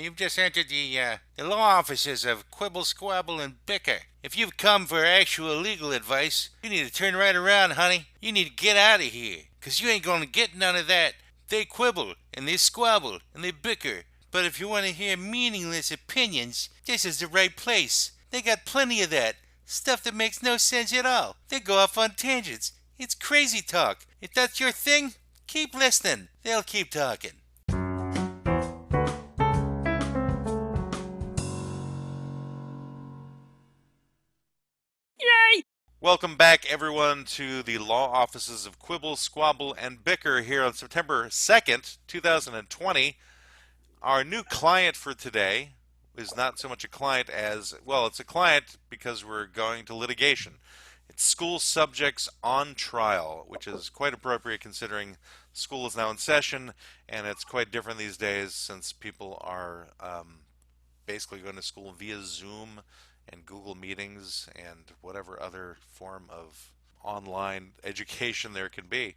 You've just entered the law offices of Quibble, Squabble, and Bicker. If you've come for actual legal advice, you need to turn right around, honey. You need to get out of here, 'cause you ain't gonna get none of that. They quibble, and they squabble, and they bicker. But if you want to hear meaningless opinions, this is the right place. They got plenty of that. Stuff that makes no sense at all. They go off on tangents. It's crazy talk. If that's your thing, keep listening. They'll keep talking. Welcome back, everyone, to the law offices of Quibble, Squabble, and Bicker here on September 2nd, 2020. Our new client for today is not so much a client as, well, it's a client because we're going to litigation. It's school subjects on trial, which is quite appropriate considering school is now in session, and it's quite different these days since people are basically going to school via Zoom and Google Meetings and whatever other form of online education there can be.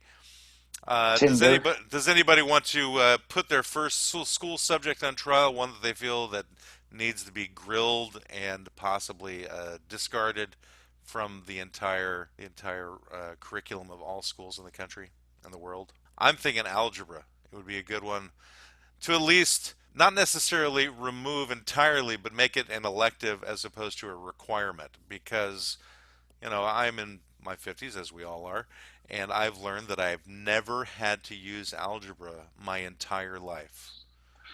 Tinder. Does anybody want to put their first school subject on trial, one that they feel that needs to be grilled and possibly discarded from the entire curriculum of all schools in the country and the world? I'm thinking algebra. It would be a good one to at least not necessarily remove entirely, but make it an elective as opposed to a requirement. Because, I'm in my 50s, as we all are, and I've learned that I've never had to use algebra my entire life.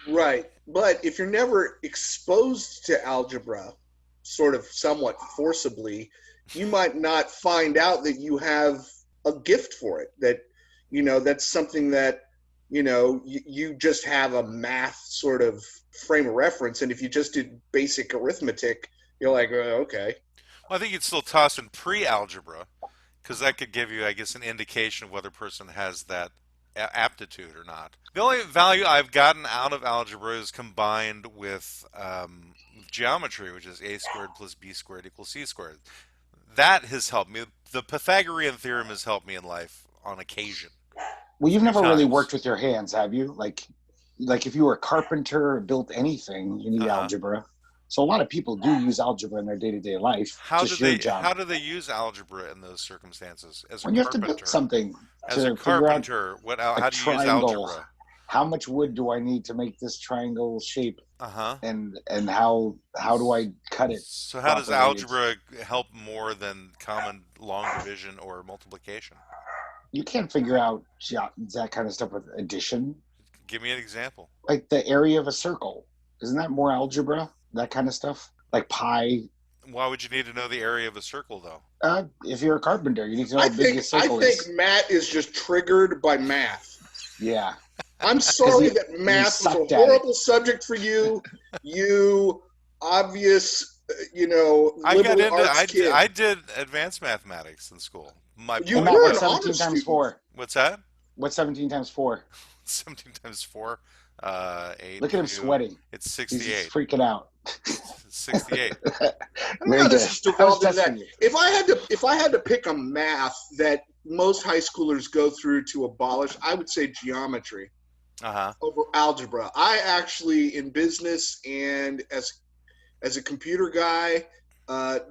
Right. But if you're never exposed to algebra, sort of somewhat forcibly, you might not find out that you have a gift for it. That's something that, you just have a math sort of frame of reference. And if you just did basic arithmetic, you're like, okay. Well, I think you'd still toss in pre-algebra because that could give you, I guess, an indication of whether a person has that aptitude or not. The only value I've gotten out of algebra is combined with geometry, which is a squared plus b squared equals c squared. That has helped me. The Pythagorean theorem has helped me in life on occasion, Well, a you've few never really times. worked with your hands, have you? Like if you were a carpenter or built anything, you need Uh-huh. algebra. So a lot of people do use algebra in their day-to-day life. How do Just your they job. how do they use algebra in those circumstances? As a When you have to build carpenter, something as a to figure out carpenter, a how do you use triangle, algebra? how much wood do I need to make this triangle shape, Uh-huh. and how do I cut it So how does properly? It's algebra help more than common long division or multiplication? you can't figure out that kind of stuff with addition. Give me an example. Like the area of a circle, isn't that more algebra? That kind of stuff, like pi. Why would you need to know the area of a circle, though? If you're a carpenter, you need to know I how big think a I circle think is. Matt is just triggered by math. Yeah, I'm because sorry that he math was a sucked at it. horrible subject for you, you obvious, I got liberal into arts kid. I did advanced mathematics in school. My You Hey point Matt, were what's an was, honor 17 times student. 4? what's that? What's 17 times 4? 17 times 4, 8, Look at him 2, sweating. it's He's 68. just freaking out. 68. I don't know Very how this good. has I was developed into that. testing you. If I had to pick a math that most high schoolers go through to abolish, I would say geometry Uh-huh. over algebra. I actually, in business and as a computer guy,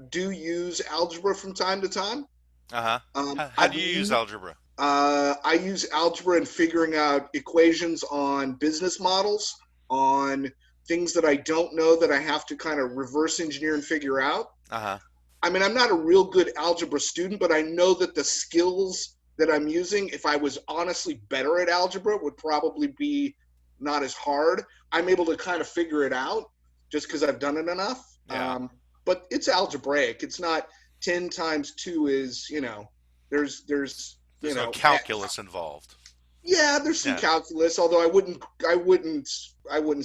do use algebra from time to time. Uh-huh. Um, How do I've you use algebra? I use algebra in figuring out equations on business models, on things that I don't know that I have to kind of reverse engineer and figure out. Uh-huh. I mean, I'm not a real good algebra student, but I know that the skills that I'm using, if I was honestly better at algebra, would probably be not as hard. I'm able to kind of figure it out just because I've done it enough. Yeah. But it's algebraic. It's not 10 times 2 is, there's, There's no X. calculus involved. Yeah, there's some Yeah. calculus, although I wouldn't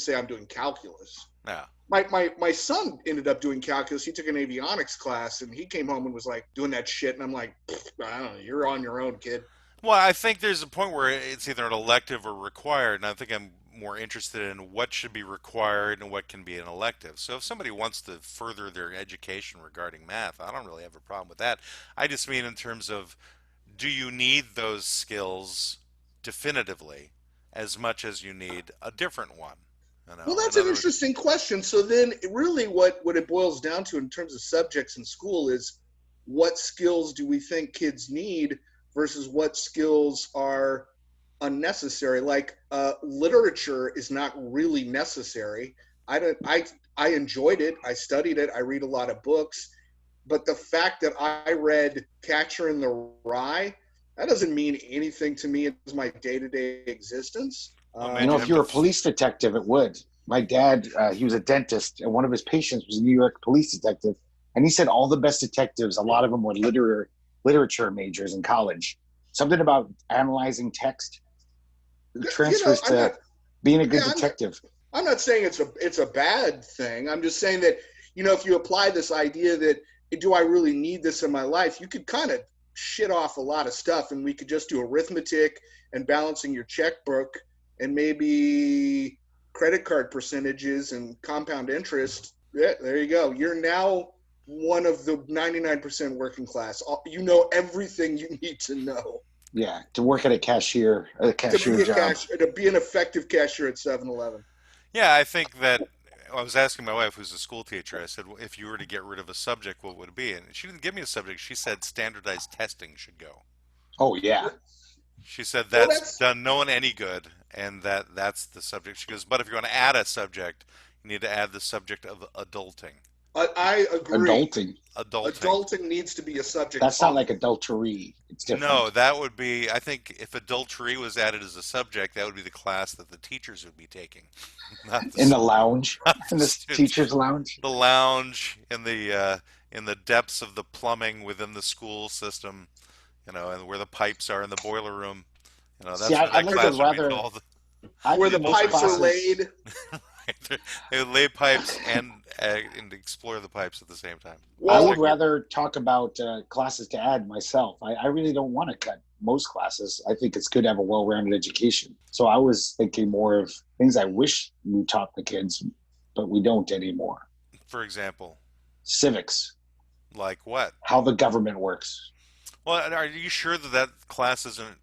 say I'm doing calculus. Yeah. My son ended up doing calculus. He took an avionics class and he came home and was like doing that shit. And I'm like, I don't know, you're on your own, kid. Well, I think there's a point where it's either an elective or required, and I think I'm more interested in what should be required and what can be an elective. So if somebody wants to further their education regarding math, I don't really have a problem with that. I just mean in terms of, do you need those skills definitively as much as you need a different one? You Well, know, in that's an other words, interesting question. So then, really, what it boils down to in terms of subjects in school is what skills do we think kids need versus what skills are unnecessary? Like literature is not really necessary. I don't. I enjoyed it. I studied it. I read a lot of books, but the fact that I read Catcher in the Rye, that doesn't mean anything to me as my day to day existence. what You made know, you if have you to? were a police detective, it would. My dad, he was a dentist, and one of his patients was a New York police detective. And he said all the best detectives, a lot of them were literature majors in college. Something about analyzing text You know, transfers to being a good yeah, I'm not, detective. I'm not saying it's a bad thing. I'm just saying that if you apply this idea that do I really need this in my life, you could kind of shit off a lot of stuff, and we could just do arithmetic and balancing your checkbook and maybe credit card percentages and compound interest. Yeah, there you go. You're now one of the 99% working class. You know everything you need to know Yeah, to work at a to cashier be job. to be an effective cashier at 7-Eleven. Yeah, I think that I was asking my wife, who's a school teacher. I said, well, if you were to get rid of a subject, what would it be? And she didn't give me a subject. She said standardized testing should go. Oh yeah, She said Well, that's that's done no one any good, and that's the subject. She goes, but if you want to add a subject, you need to add the subject of adulting. I agree. adulting. Adulting. Adulting needs to be a subject That's not on. like adultery. It's No, different. that would be. I think if adultery was added as a subject, that would be the class that the teachers would be taking, not In the the lounge, not in the the students. teacher's lounge. The lounge in the depths of the plumbing within the school system, and where the pipes are in the boiler room. See, That's what I'd that like to class would be rather. called. I Where The the think most adulting pipes are class. classes. laid. They would lay pipes and explore the pipes at the same time. I Just would like Well, we rather talk about classes to add myself. I really don't want to cut most classes. I think it's good to have a well-rounded education. So I was thinking more of things I wish we taught the kids, but we don't anymore. for example, Civics, like what? how the government works. Well, are you sure that that class isn't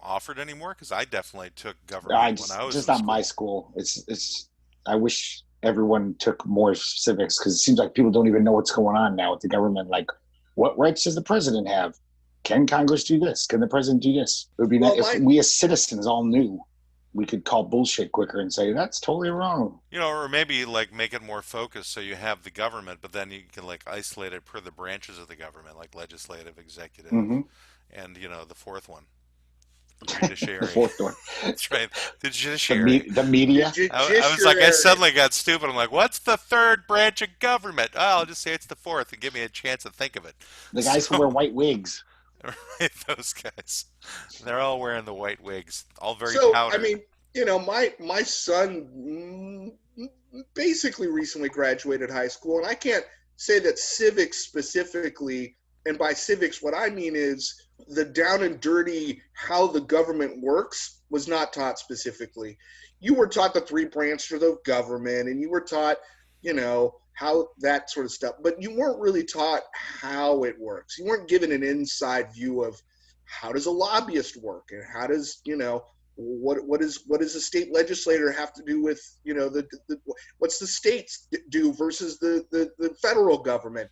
offered anymore? Because I definitely took I government when I was just in not my school. school. It's. I wish everyone took more civics because it seems like people don't even know what's going on now with the government. Like, what rights does the president have? Can Congress do this? Can the president do this? It would be nice well, if my we as citizens all knew. We could call bullshit quicker and say that's totally wrong. Or maybe like make it more focused so you have the government, but then you can like isolate it per the branches of the government, like legislative, executive, Mm-hmm. and the fourth one, The judiciary. fourth one, That's right, the judiciary. the the media, I was like, I judiciary. suddenly got stupid. I'm like, what's the third branch of government? Oh, I'll just say it's the fourth and give me a chance to think of it. the guys who So, wear white wigs. right, those guys, they're all wearing the white wigs, all very So I powdered. mean, my son basically recently graduated high school, and I can't say that civics specifically. And by civics, what I mean is the down and dirty how the government works was not taught specifically. You were taught the three branches of government, and you were taught, how that sort of stuff, but you weren't really taught how it works. You weren't given an inside view of how does a lobbyist work, and how does what does a state legislator have to do with what's the states do versus the federal government.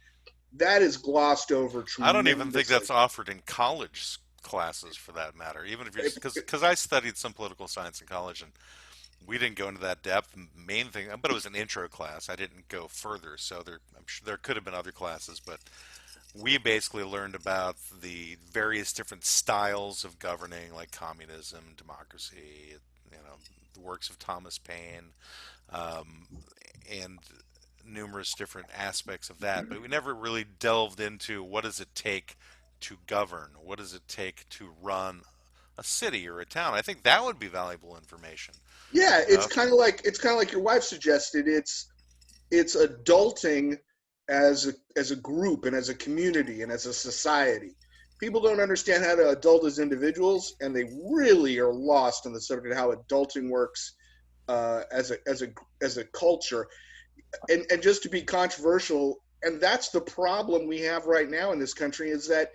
That is glossed over I don't even think tremendously. that's offered in college classes, for that matter. Even if you're If, because I studied some political science in college, and we didn't go into that depth. Main thing, but it was an intro class. I didn't go further, so I'm sure there could have been other classes, but we basically learned about the various different styles of governing, like communism, democracy, the works of Thomas Paine, um, and numerous different aspects of that. But we never really delved into what does it take to govern, what does it take to run a city or a town. I think that would be valuable information. yeah, You know, if, it's kind of like your wife suggested. It's adulting as a group and as a community and as a society. People don't understand how to adult as individuals, and they really are lost on the subject of how adulting works as a culture. And just to be controversial, and that's the problem we have right now in this country is that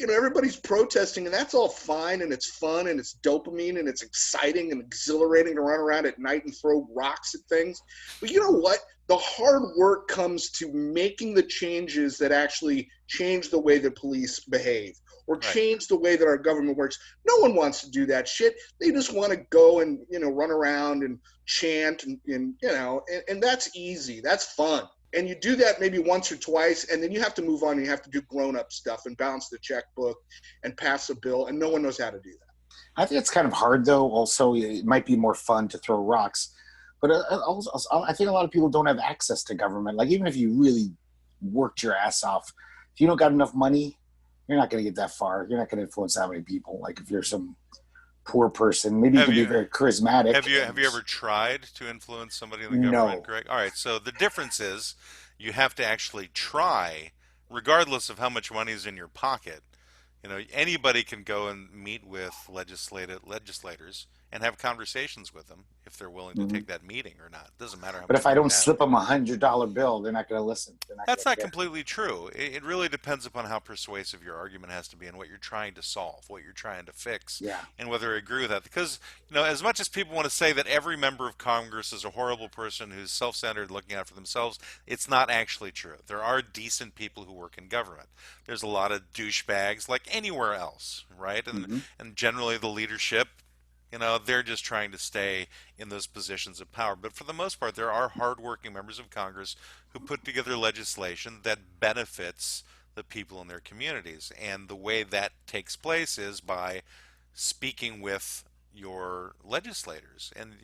everybody's protesting, and that's all fine, and it's fun, and it's dopamine, and it's exciting and exhilarating to run around at night and throw rocks at things. But you know what? The hard work comes to making the changes that actually change the way the police behave or Right. change the way that our government works. No one wants to do that shit. They just want to go and run around and chant and that's easy. That's fun. And you do that maybe once or twice, and then you have to move on. And you have to do grown-up stuff and balance the checkbook and pass a bill, and no one knows how to do that. I think it's kind of hard, though. Also, it might be more fun to throw rocks, but also, I think a lot of people don't have access to government. Like, even if you really worked your ass off, if you don't got enough money, you're not going to get that far. You're not going to influence that many people. Like, if you're some poor person, maybe you Have can be you very charismatic. have you ever tried to influence somebody in the government, No. Greg? All right. So the difference is you have to actually try, regardless of how much money is in your pocket. Anybody can go and meet with legislators and have conversations with them if they're willing to Mm-hmm. take that meeting or not. It doesn't matter how But much if I money you don't have. slip them $100 bill, they're not going to listen. They're not going That's to not care. completely true. It really depends upon how persuasive your argument has to be and what you're trying to solve, what you're trying to fix, Yeah. and whether I agree with that. Because, as much as people want to say that every member of Congress is a horrible person who's self-centered, looking out for themselves, it's not actually true. There are decent people who work in government. There's a lot of douchebags like anywhere else, right? And Mm-hmm. and generally the leadership, they're just trying to stay in those positions of power. But for the most part, there are hardworking members of Congress who put together legislation that benefits the people in their communities. And the way that takes place is by speaking with your legislators. And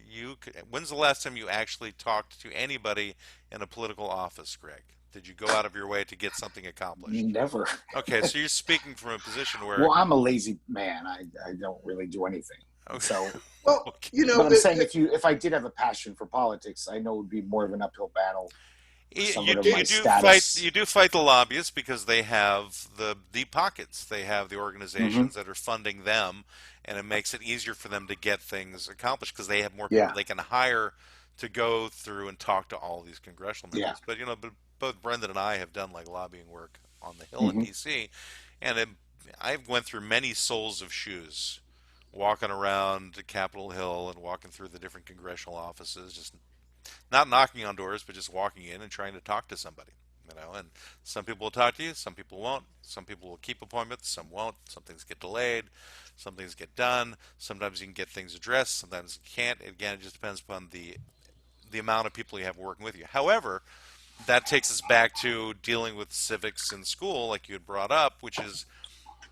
when's the last time you actually talked to anybody in a political office, Greg? Did you go out of your way to get something accomplished? Never. Okay, so you're speaking from a position where, Well, I'm a lazy man. I don't really do anything. So, Well, okay. but I'm saying if I did have a passion for politics, I know it would be more of an uphill battle for You, someone of you my do fight status. you do fight the lobbyists because they have the deep pockets. They have the Mm-hmm. organizations that are funding them, and it makes it easier for them to get things accomplished because they have more people Yeah. they can hire to go through and talk to all these congressional Yeah. members. But both Brendan and I have done like lobbying work on the Hill in Mm-hmm. D.C., and I went through many soles of shoes, walking around Capitol Hill and walking through the different congressional offices, just not knocking on doors, but just walking in and trying to talk to somebody. And some people will talk to you, some people won't. Some people will keep appointments, some won't. Some things get delayed, some things get done. Sometimes you can get things addressed, sometimes you can't. Again, it just depends upon the amount of people you have working with you. However, that takes us back to dealing with civics in school, like you had brought up, which is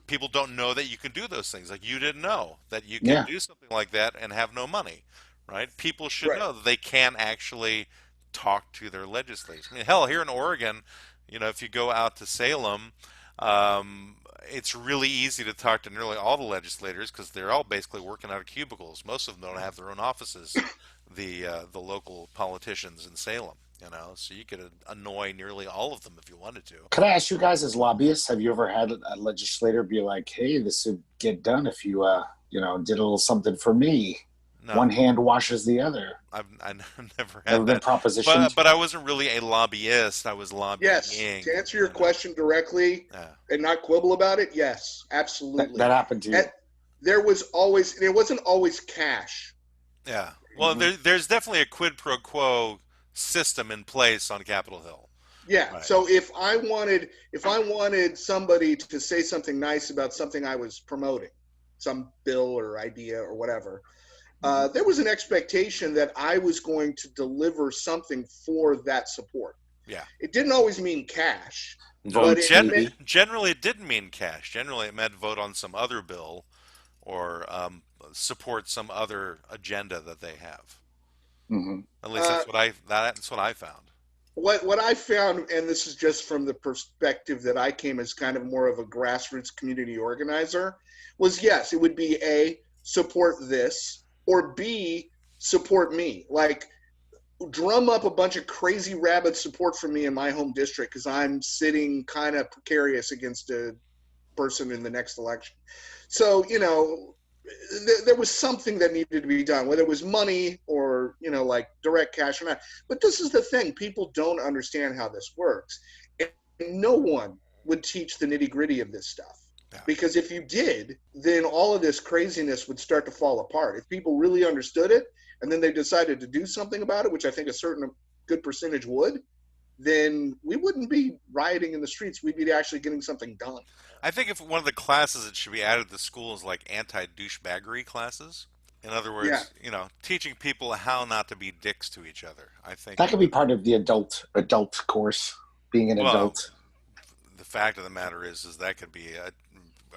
people don't know that you can do those things. Like you didn't know that you can Yeah. do something like that and have no money, right? People should right. know that they can actually talk to their legislators. I mean, hell, here in Oregon, if you go out to Salem, um, it's really easy to talk to nearly all the legislators because they're all basically working out of cubicles. Most of them don't have their own offices. The local politicians in Salem, so you could annoy nearly all of them if you wanted to. Could I ask you guys, as lobbyists, have you ever had a legislator be like, "Hey, this would get done if you, did a little something for me"? One No, hand washes the other. I've never Never had been that. propositioned. But I wasn't really a lobbyist. I was Yes, lobbying. to answer your You know. question directly Yeah. and not quibble about it, yes, That absolutely. that happened to you. And there was always, it wasn't always cash. Yeah. Well, Mm-hmm. there's definitely a quid pro quo system in place on Capitol Hill. Yeah. Right. So if I wanted somebody to say something nice about something I was promoting, some bill or idea or whatever, there was an expectation that I was going to deliver something for that support. Yeah. It didn't always mean cash, Vote but it meant, maybe. Generally, it didn't mean cash. Generally, it meant vote on some other bill or support some other agenda that they have. Mm-hmm. At least uh, that's what I found. what I found, and this is just from the perspective that I came as kind of more of a grassroots community organizer, was yes, it would be A, support this, or B, support me. Like, drum up a bunch of crazy rabid support for me in my home district because I'm sitting kind of precarious against a person in the next election. So, there was something that needed to be done, whether it was money or, like direct cash or not. But this is the thing. People don't understand how this works. And no one would teach the nitty gritty of this stuff. Yeah. Because if you did, then all of this craziness would start to fall apart. If people really understood it and then they decided to do something about it, which I think a certain good percentage would, then we wouldn't be rioting in the streets. We'd be actually getting something done. I think if one of the classes that should be added to school is like anti-douchebaggery classes. In other Yeah. words, teaching people how not to be dicks to each other. I think That could be part of the adult course, being an well, adult. the fact of the matter is that could be a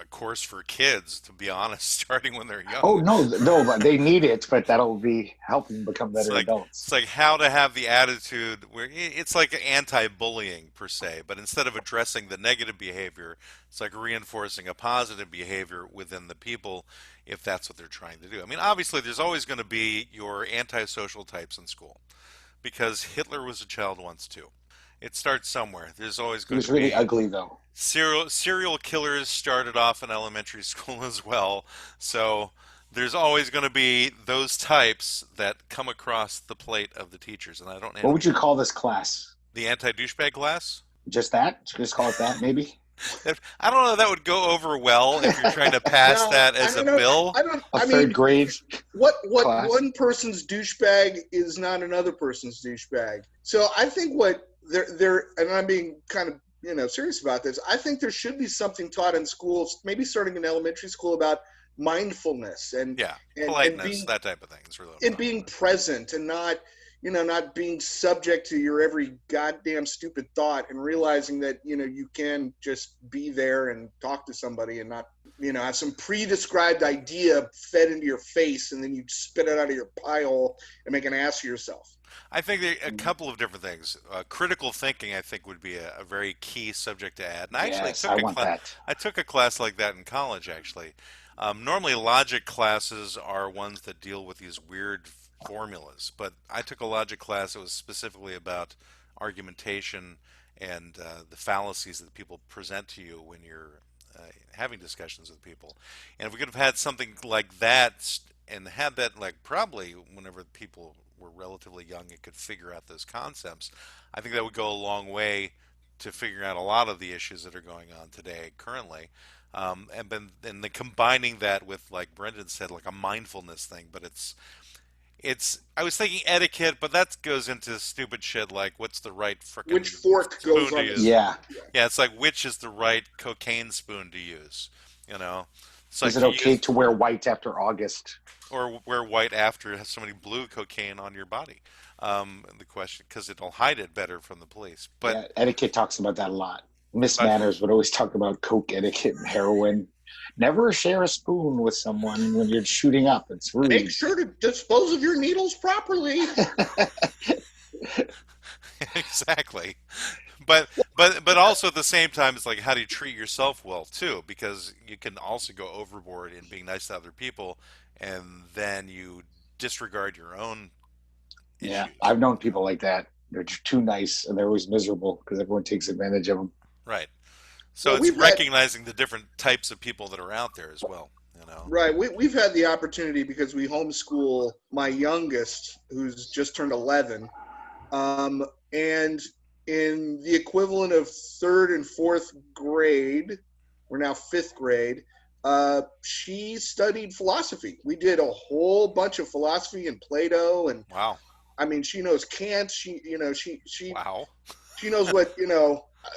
course for kids, to be honest, starting when they're Oh young. no, no, but they need it, but that'll be helping them become It's better like adults. it's like how to have the attitude where it's like anti-bullying per se, but instead of addressing the negative behavior, it's like reinforcing a positive behavior within the people if that's what they're trying to do. I mean, obviously there's always going to be your antisocial types in school because Hitler was a child once too. It starts somewhere. There's always He going was to really be ugly though. serial killers started off in elementary school as well. So there's always going to be those types that come across the plate of the teachers, and I don't What envy would you call this class? the anti-douchebag class. Just that? Just call it that, maybe? I don't know if that would go over well if you're trying to pass No, that I as a don't know. bill. I don't. A I third mean, grade what class? one person's douchebag is not another person's douchebag. So I think what they're and I'm being kind of serious about this. I think there should be something taught in schools, maybe starting in elementary school, about mindfulness Yeah, and politeness, that type of thing is really what I'm and talking being about. present and not being subject to your every goddamn stupid thought, and realizing that you can just be there and talk to somebody and not have some pre-described idea fed into your face and then you spit it out of your pie hole and make an ass of yourself. I think there a couple of different things. Critical thinking, I think, would be a very key subject to add. And I actually Yes, I took a want class. that. I took a class like that in college. Actually, normally logic classes are ones that deal with these weird formulas, but I took a logic class that was specifically about argumentation and the fallacies that people present to you when you're having discussions with people. And if we could have had something like that and had that like probably whenever people were relatively young and could figure out those concepts, I think that would go a long way to figuring out a lot of the issues that are going on today currently. And then combining that with, like Brendan said, like a mindfulness thing, but it's I was thinking etiquette, but that goes into stupid shit like what's the right Which frickin' fork goes spoon to on the use? Yeah. Yeah, it's like which is the right cocaine spoon to use, you know? It's Is like it you okay use to wear white after August? or wear white after it has so many blue cocaine on your body. The question because it'll hide it better from the police. But Yeah, etiquette talks about that a lot. Miss but Manners would always talk about coke etiquette and heroin. Never share a spoon with someone when you're shooting up. It's Make rude. sure to dispose of your needles properly. exactly. But also at the same time, it's like how do you treat yourself well too? Because you can also go overboard in being nice to other people, and then you disregard your own Yeah, issues. I've known people like that. They're just too nice and they're always miserable because everyone takes advantage of them. Right. So Well, it's we've had recognizing the different types of people that are out there as well. You know. right. We've had the opportunity because we homeschool my youngest, who's just turned 11, and in the equivalent of third and fourth grade, we're now fifth grade. She studied philosophy. We did a whole bunch of philosophy and Plato, and Wow. I mean, she knows Kant. Wow. She knows what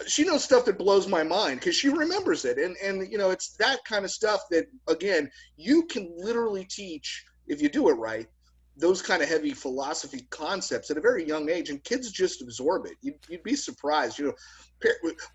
she knows stuff that blows my mind because she remembers it, and it's that kind of stuff that again you can literally teach if you do it right, those kind of heavy philosophy concepts at a very young age, and kids just absorb it. You'd be surprised.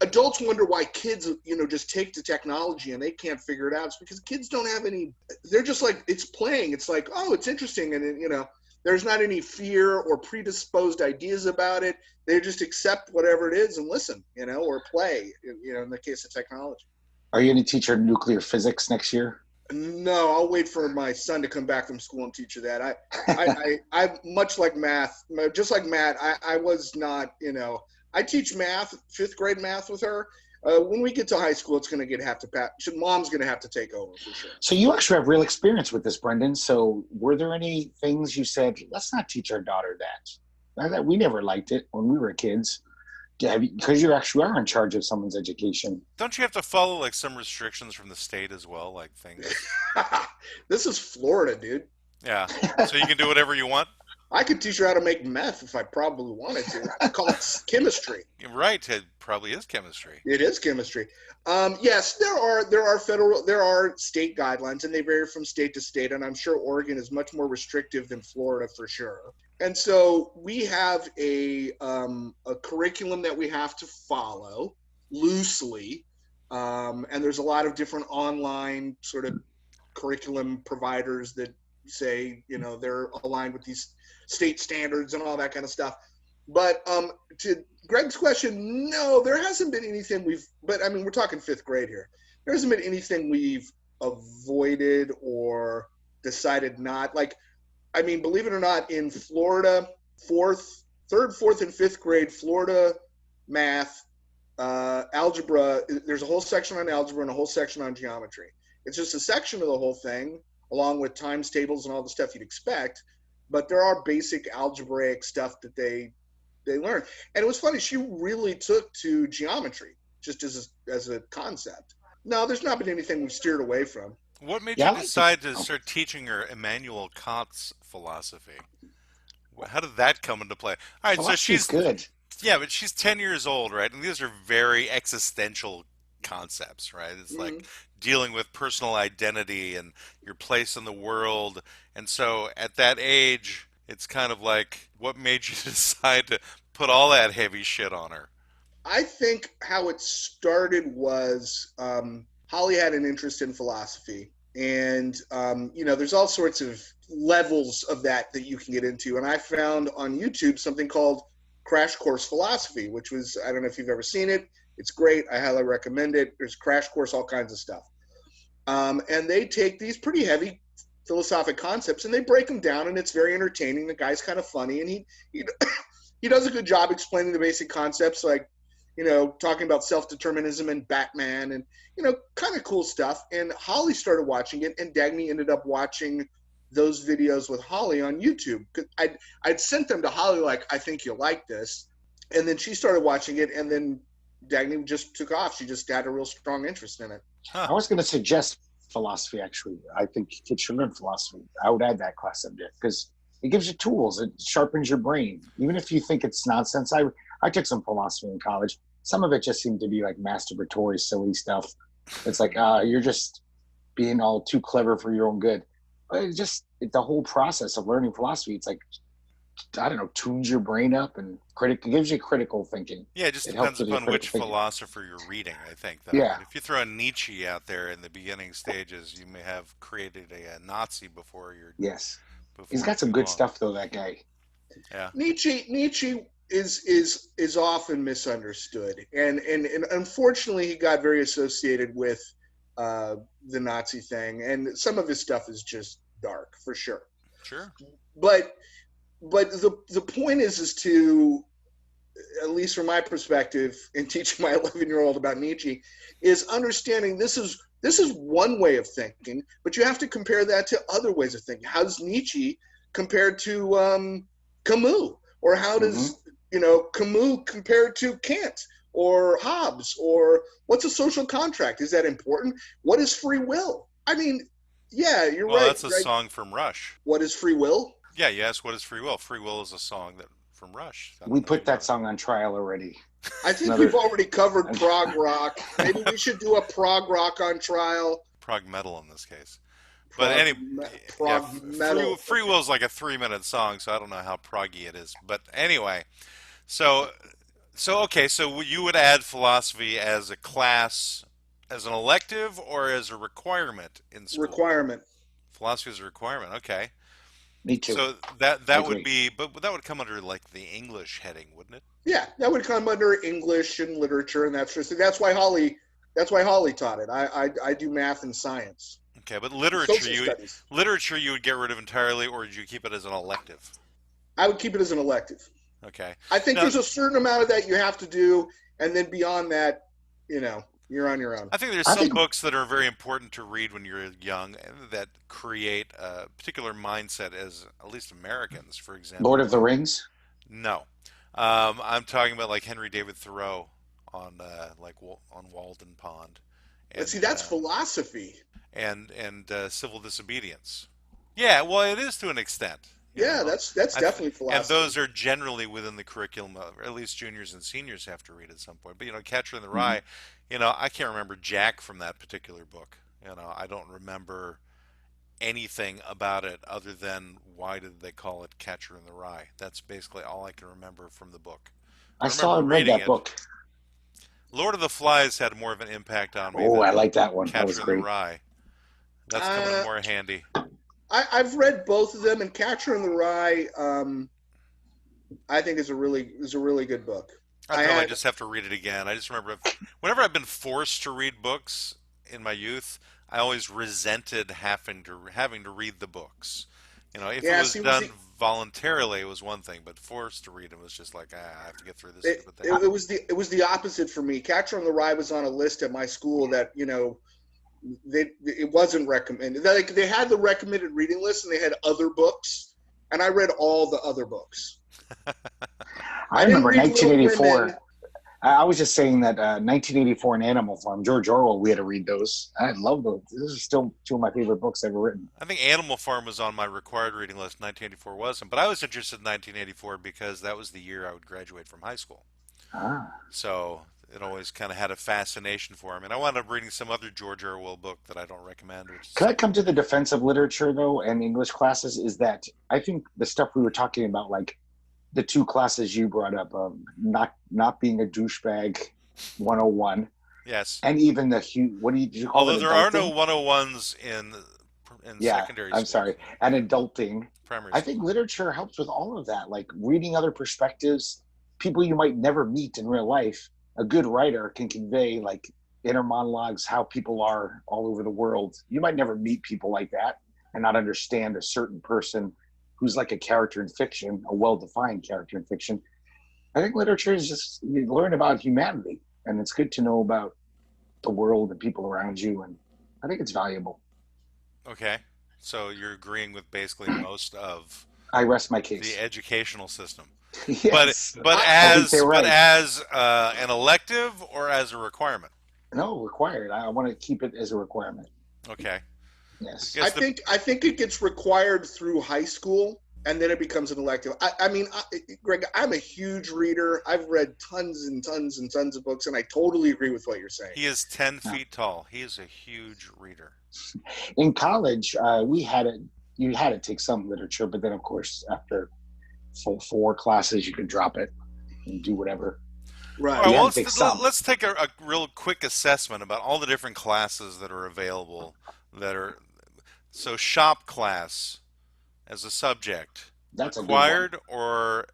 Adults wonder why kids just take to technology and they can't figure it out. It's because kids don't have any. They're just like it's playing. It's like, oh, it's interesting, and there's not any fear or predisposed ideas about it. They just accept whatever it is and listen, or play, in the case of technology. Are you going to teach her nuclear physics next year? No, I'll wait for my son to come back from school and teach her that. I much like math, just like Matt, I was not, I teach math, fifth grade math with her. When we get to high school, it's going to mom's going to have to take over for sure. So you actually have real experience with this, Brendan. So were there any things you said, let's not teach our daughter that? We never liked it when we were kids. Yeah, because you actually are in charge of someone's education. Don't you have to follow like some restrictions from the state as well, like things? This is Florida, dude. Yeah. So you can do whatever you want? I could teach her how to make meth if I probably wanted to. Call it chemistry. You're right. It probably is chemistry. It is chemistry. Yes, there are state guidelines, and they vary from state to state. And I'm sure Oregon is much more restrictive than Florida for sure. And so we have a curriculum that we have to follow loosely, and there's a lot of different online sort of curriculum providers that say they're aligned with these state standards and all that kind of stuff. But to Greg's question, no, there hasn't been anything but I mean, we're talking fifth grade here. There hasn't been anything we've avoided or decided not. Like, I mean, believe it or not, in Florida, third, fourth, and fifth grade, Florida math, algebra, there's a whole section on algebra and a whole section on geometry. It's just a section of the whole thing, along with times tables and all the stuff you'd expect. But there are basic algebraic stuff that they learn. And it was funny, she really took to geometry just as a concept. No, there's not been anything we've steered away from. What made Yeah, you I like decide to oh, start teaching her Immanuel Kant's philosophy? How did that come into play? All right, so philosophy's she's good. yeah, but she's 10 years old, right? And these are very existential concepts, right? It's Mm-hmm. like dealing with personal identity and your place in the world. And so at that age, it's kind of like, what made you decide to put all that heavy shit on her? I think how it started was Holly had an interest in philosophy, and there's all sorts of levels of that you can get into. And I found on YouTube something called Crash Course Philosophy, which was, I don't know if you've ever seen it. It's great. I highly recommend it. There's Crash Course, all kinds of stuff, and they take these pretty heavy philosophic concepts and they break them down, and it's very entertaining. The guy's kind of funny, and he he does a good job explaining the basic concepts, like talking about self-determinism and Batman and, kind of cool stuff. And Holly started watching it, and Dagny ended up watching those videos with Holly on YouTube. I'd sent them to Holly, like, I think you'll like this. And then she started watching it, and then Dagny just took off. She just had a real strong interest in it. Huh. I was going to suggest philosophy, actually. I think kids should learn philosophy. I would add that class subject because it gives you tools. It sharpens your brain. Even if you think it's nonsense. I took some philosophy in college. Some of it just seemed to be like masturbatory, silly stuff. It's like, you're just being all too clever for your own good. But the whole process of learning philosophy, it's like, I don't know, tunes your brain up and it gives you critical thinking. Yeah, it just It helps depends with your upon which critical thinking. philosopher you're reading, I think, though. Yeah. If you throw a Nietzsche out there in the beginning stages, you may have created a Nazi Yes. He's before got too some good long. stuff, though, that guy. Yeah. Nietzsche is often misunderstood, and unfortunately he got very associated with the Nazi thing, and some of his stuff is just dark for sure. Sure. But the point is to, at least from my perspective in teaching my 11-year-old about Nietzsche, is understanding this is one way of thinking, but you have to compare that to other ways of thinking. How does Nietzsche compare to Camus, or how Hmm. does Camus compared to Kant or Hobbes, or what's a social contract? Is that important? What is free will? I mean, yeah, you're Well, right, that's a Greg. song from Rush. What is free will? Yeah, you asked what is free will. Free will is a song that from Rush. I We don't know if put you know that song on trial already. I think Another we've already covered prog rock. Maybe we should do a prog rock on trial. prog metal in this case. But Prog, yeah, prog metal. free will is like a 3 minute song, so I don't know how proggy it is. But anyway, so okay, so you would add philosophy as a class, as an elective, or as a requirement in school? Requirement. Philosophy is a requirement. Okay, Me too. so I that would agree. be, but that would come under like the English heading, wouldn't it? Yeah, that would come under English and literature and that sort of thing. That's why Holly taught it. I do math and science, Okay, but social studies. literature you would get rid of entirely, or would you keep it as an elective? I would keep it as an elective. Okay. I think Now, there's a certain amount of that you have to do, and then beyond that, you're on your own. I think there's I some think books that are very important to read when you're young that create a particular mindset as at least Americans, for Lord example. of the Rings. No. I'm talking about like Henry David Thoreau on on Walden Pond, Let's see, and that's philosophy. civil disobedience. Yeah, well, it is to an extent, you Yeah, know. that's definitely And philosophy. those are generally within the curriculum, or at least juniors and seniors have to read at some point. But Catcher in the Mhm. Rye, I can't remember jack from that particular book. I don't remember anything about it other than why did they call it Catcher in the Rye. That's basically all I can remember from the book. I I saw remember and read reading that it. book. Lord of the Flies had more of an impact on me Oh, I than like that one. That was Catcher in the great. Rye. That's coming in Uh, more handy. I've read both of them, and Catcher in the Rye, I think is a really good book. I'd I probably had just have to read it again. I just remember whenever I've been forced to read books in my youth, I always resented having to read the books. If it yeah. was See, done voluntarily, it was one thing, but forced to read it was just like, I have to get through this stupid thing. it was the opposite for me. Catcher in the Rye was on a list at my school that it wasn't recommended. Like they had the recommended reading list, and they had other books, and I read all the other books. I I didn't remember read Little 1984. Women. I was just saying that 1984 and Animal Farm, George Orwell, we had to read those. I love those. This is still two of my favorite books ever written. I think Animal Farm was on my required reading list. 1984 wasn't, but I was interested in 1984 because that was the year I would graduate from high school. Ah. So it always kind of had a fascination for him. And I wound up reading some other George Orwell book that I don't recommend, which is Can I some. come to the defense of literature, though, and English classes? Is that I think the stuff we were talking about, like the two classes you brought up, not being a douchebag 101, Yes. and even what did you call Although it, there are no adulting? 101s in Yeah, secondary I'm school, sorry, and adulting. primary I school. think literature helps with all of that, like reading other perspectives, people you might never meet in real life. A good writer can convey like inner monologues, how people are all over the world. You might never meet people like that and not understand a certain person who's like a character in fiction, a well-defined character in fiction. I think literature is just you learn about humanity, and it's good to know about the world and people around you, and I think it's valuable. Okay. So you're agreeing with basically most of I rest my the case. educational system. But Yes, but I, I think as they're but right. as an elective or as a requirement. No, required. I want to keep it as a requirement. Okay. I Yes. guess the I think it gets required through high school, and then it becomes an elective. Greg, I'm a huge reader. I've read tons and tons and tons of books, and I totally agree with what you're saying. He is 10 Uh, feet tall. He is a huge reader. in college, we had it. You had to take some literature, but then, of course, after four classes, you could drop it and do whatever. All But right, Right. you well, had to take some. let's take a real quick assessment about all the different classes that are available that are so shop class as a subject, That's a good one. required or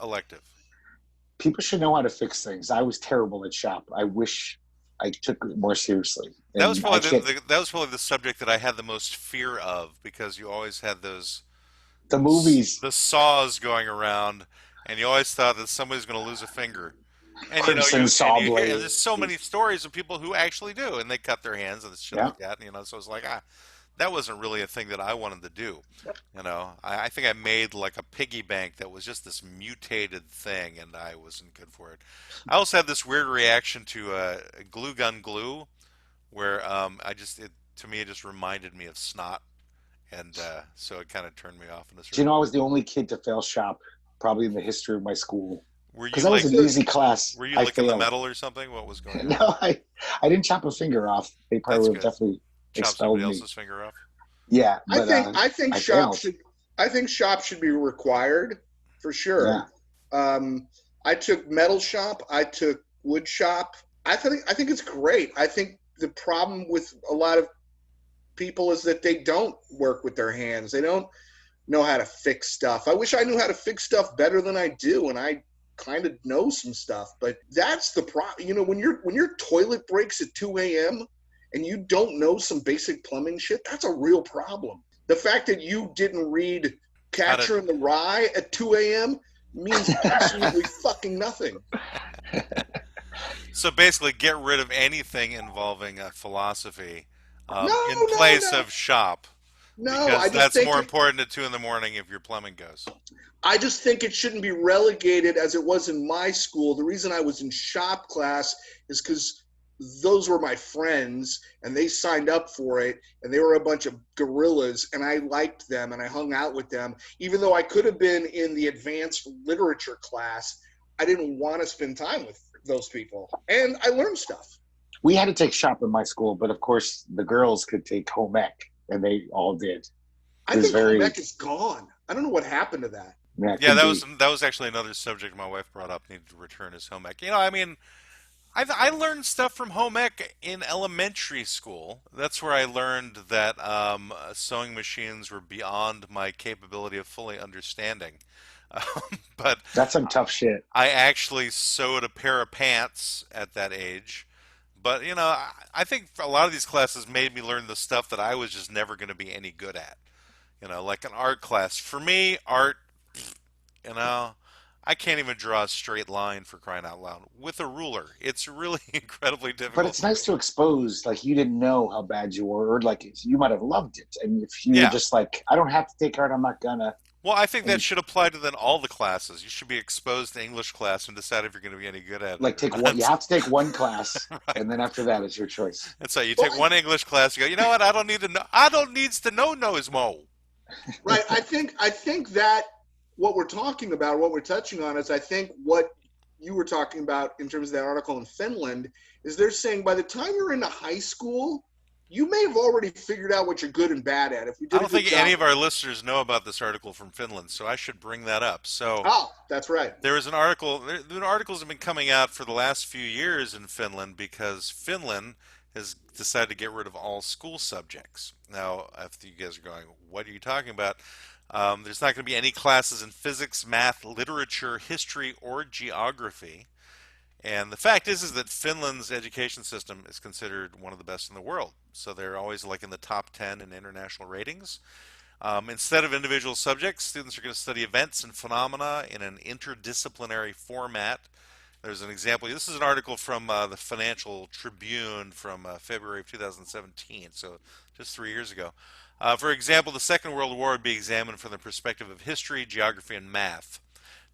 elective? People should know how to fix things. I was terrible at shop. I wish I took it more seriously, That was and I probably can't. that was probably the subject that I had the most fear of because you always had The movies, the saws going around, and you always thought that somebody's going to lose a finger. And crimson saw and there's so many blades. stories of people who actually do, and they cut their hands and shit Yeah. like that. So it's like that wasn't really a thing that I wanted to do. I think I made like a piggy bank that was just this mutated thing, and I wasn't good for it. I also had this weird reaction to glue gun glue, where to me it just reminded me of snot, and so it kind of turned me off in a Do you certain know I way. was the only kid to fail shop, probably in the history of my school, Were because you that was like an easy class. were you I licking the failed. metal or something? What was going on? No, I didn't chop a finger off. They probably That's would have good. definitely Chop somebody expelled me. else's finger off. Yeah, but I think I failed. shop should be required for sure. Yeah, I took metal shop. I took wood shop. I think it's great. I think the problem with a lot of people is that they don't work with their hands. They don't know how to fix stuff. I wish I knew how to fix stuff better than I do, and I kind of know some stuff. But that's the problem. When your toilet breaks at 2 a.m. and you don't know some basic plumbing shit, that's a real problem. The fact that you didn't read How to Catcher in the Rye at 2 a.m. means absolutely fucking nothing. So basically, get rid of anything involving philosophy No, in no, place no. of shop. No, because that's more important at 2 in the morning if your plumbing goes. I just think it shouldn't be relegated as it was in my school. The reason I was in shop class is because those were my friends and they signed up for it, and they were a bunch of gorillas, and I liked them and I hung out with them. Even though I could have been in the advanced literature class, I didn't want to spend time with those people. And I learned stuff. We had to take shop in my school, but of course the girls could take home ec, and they all did. I It was think home very ec is gone. I don't know what happened to that. yeah, it Yeah, could that be. was actually another subject my wife brought up. Needed to return his home ec. I mean, I learned stuff from home ec in elementary school. That's where I learned that sewing machines were beyond my capability of fully understanding. But That's some tough shit. I actually sewed a pair of pants at that age. But I think a lot of these classes made me learn the stuff that I was just never going to be any good at. Like an art class. For me, art, you know, I can't even draw a straight line for crying out loud with a ruler. It's really incredibly But difficult it's for me. nice to expose, like, you didn't know how bad you were, or like you might have loved it. And if you were Yeah. just like, I don't have to take art, I'm not gonna. Well, I think that And should apply to then all the classes. You should be exposed to English class and decide if you're going to be any good at it like or take one, you not. have to take one class, Right. and then after that, it's your choice. And so you Well, take one English class, you go, you know what? I don't need to know. I don't needs to know Mo. right. I think that what we're talking about, what we're touching on, is I think what you were talking about in terms of that article in Finland is they're saying by the time you're into high school, you may have already figured out what you're good and bad at. If you I did a don't good think any job. of our listeners know about this article from Finland, so I should bring that up. So Oh, that's right. there was an article. The articles have been coming out for the last few years in Finland because Finland has decided to get rid of all school subjects. Now, if you guys are going, what are you talking about? There's not going to be any classes in physics, math, literature, history, or geography. And the fact is that Finland's education system is considered one of the best in the world. So they're always like in the top 10 in international ratings. Instead of individual subjects, students are going to study events and phenomena in an interdisciplinary format. There's an example. This is an article from the Financial Tribune from February of 2017, so just 3 years ago. For example, the Second World War would be examined from the perspective of history, geography, and math.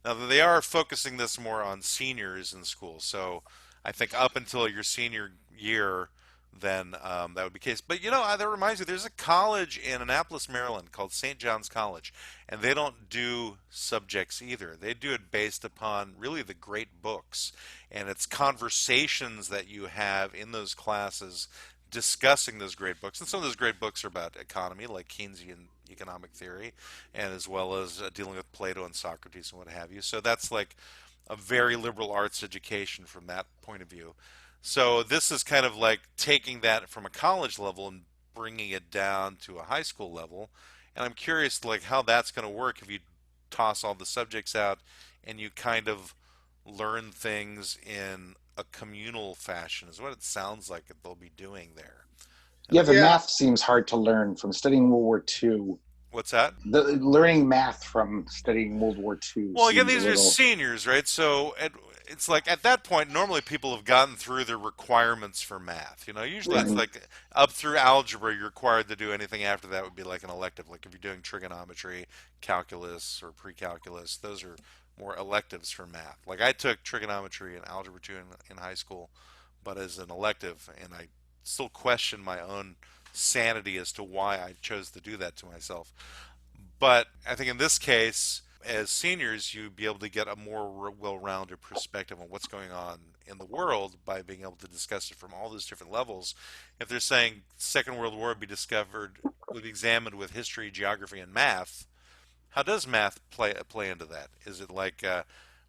Now, they are focusing this more on seniors in school, so I think up until your senior year, then that would be the case. But that reminds me, there's a college in Annapolis, Maryland called St. John's College, and they don't do subjects either. They do it based upon really the great books, and it's conversations that you have in those classes discussing those great books. And some of those great books are about economy, like Keynesian economic theory, and as well as dealing with Plato and Socrates and what have you. So that's like a very liberal arts education from that point of view. So this is kind of like taking that from a college level and bringing it down to a high school level. And I'm curious like how that's going to work if you toss all the subjects out and you kind of learn things in a communal fashion is what it sounds like that they'll be doing there. And Yeah, the Yeah. math seems hard to learn from studying World War II. what's that? The learning math from studying World War II Well, again, seems a these are little. seniors, right? So it's like at that point, normally people have gotten through their requirements for math. Usually it's Right. Mhm. like up through algebra, you're required to do anything after that would be like an elective. Like if you're doing trigonometry, calculus, or pre-calculus, those are more electives for math. Like I took trigonometry and algebra 2 in high school, but as an elective, and I still question my own sanity as to why I chose to do that to myself. But I think in this case, as seniors, you'd be able to get a more well-rounded perspective on what's going on in the world by being able to discuss it from all those different levels. If they're saying Second World War would be examined with history, geography, and math, how does math play into that? Is it like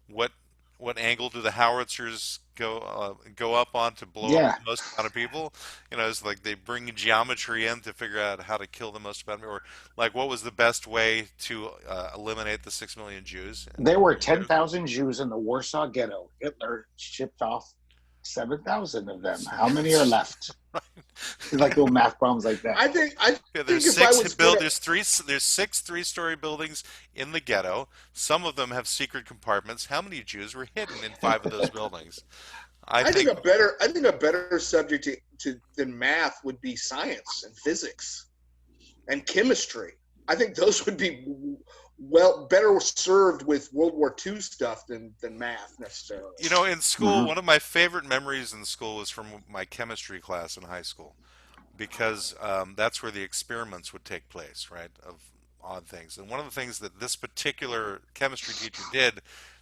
what what angle do the howitzers go up on to blow up Yeah, the most amount of people? It's like they bring geometry in to figure out how to kill the most amount of, or like what was the best way to eliminate the 6 million Jews in the there World were War II? 10,000 Jews in the Warsaw Ghetto. Hitler shipped off 7,000 of them. How many are left? Like little math problems like that. I Yeah, think if I was good at, there's six three-story buildings in the ghetto. Some of them have secret compartments. How many Jews were hidden in five of those buildings? I I think think a better subject than math would be science and physics. and chemistry. I think those would be better served with World War II stuff than math necessarily. You know, in school, Hmm. one of my favorite memories in school was from my chemistry class in high school because that's where the experiments would take place, right, of odd things. And one of the things that this particular chemistry teacher did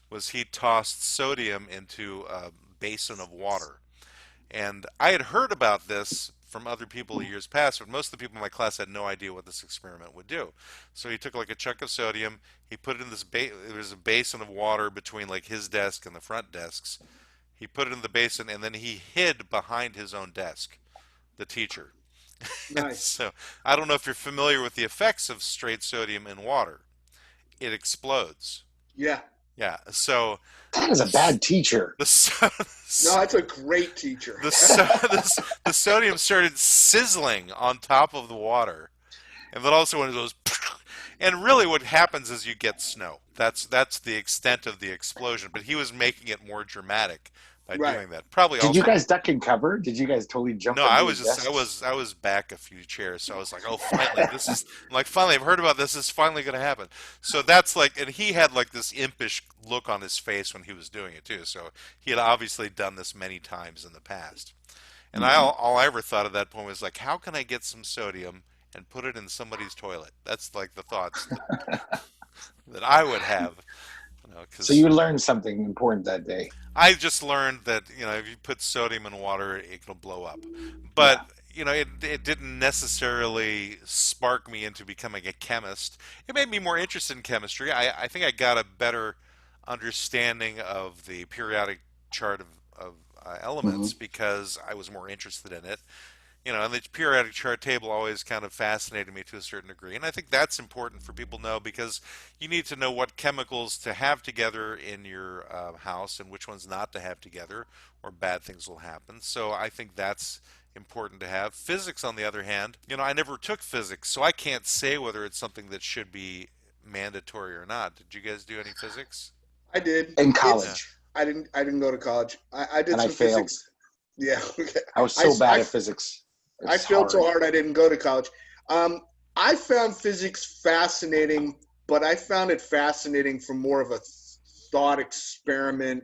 was he tossed sodium into a basin of water. And I had heard about this from other people years past, but most of the people in my class had no idea what this experiment would do. So he took like a chunk of sodium, he put it in this there was a basin of water between like his desk and the front desks. He put it in the basin and then he hid behind his own desk, the teacher. And Nice. so I don't know if you're familiar with the effects of straight sodium in water. It explodes. Yeah. Yeah. So That is a this bad teacher. the so- No, it's a great teacher. the so- the sodium started sizzling on top of the water, and then also when it goes, and really what happens is you get snow. That's the extent of the explosion. But he was making it more dramatic by Right. doing that. Probably Did you also. guys duck and cover? Did you guys totally jump No, under I your was just desks? I was back a few chairs, so I was like, oh, finally, this is I'm like finally I've heard about this. This is finally going to happen. So that's like, and he had like this impish look on his face when he was doing it too. So he had obviously done this many times in the past. And Hmm. all I ever thought at that point was like, how can I get some sodium and put it in somebody's toilet? That's like the thoughts that I would have, you know, So because you learned something important that day. I just learned that if you put sodium in water, it can blow up. But Yeah. it didn't necessarily spark me into becoming a chemist. It made me more interested in chemistry. I think I got a better understanding of the periodic chart of Hmm. elements because I was more interested in it. And the periodic chart table always kind of fascinated me to a certain degree. And I think that's important for people to know because you need to know what chemicals to have together in your house and which ones not to have together, or bad things will happen. So I think that's important to have. Physics, on the other hand, I never took physics, so I can't say whether it's something that should be mandatory or not. Did you guys do any physics? I did. In Yeah. It's college, I didn't go to college. I did and I some failed. physics. Yeah. Okay. I was I, so bad I, at physics. I It's failed so hard. hard I didn't go to college. Um, I found physics fascinating, but I found it fascinating from more of a thought experiment.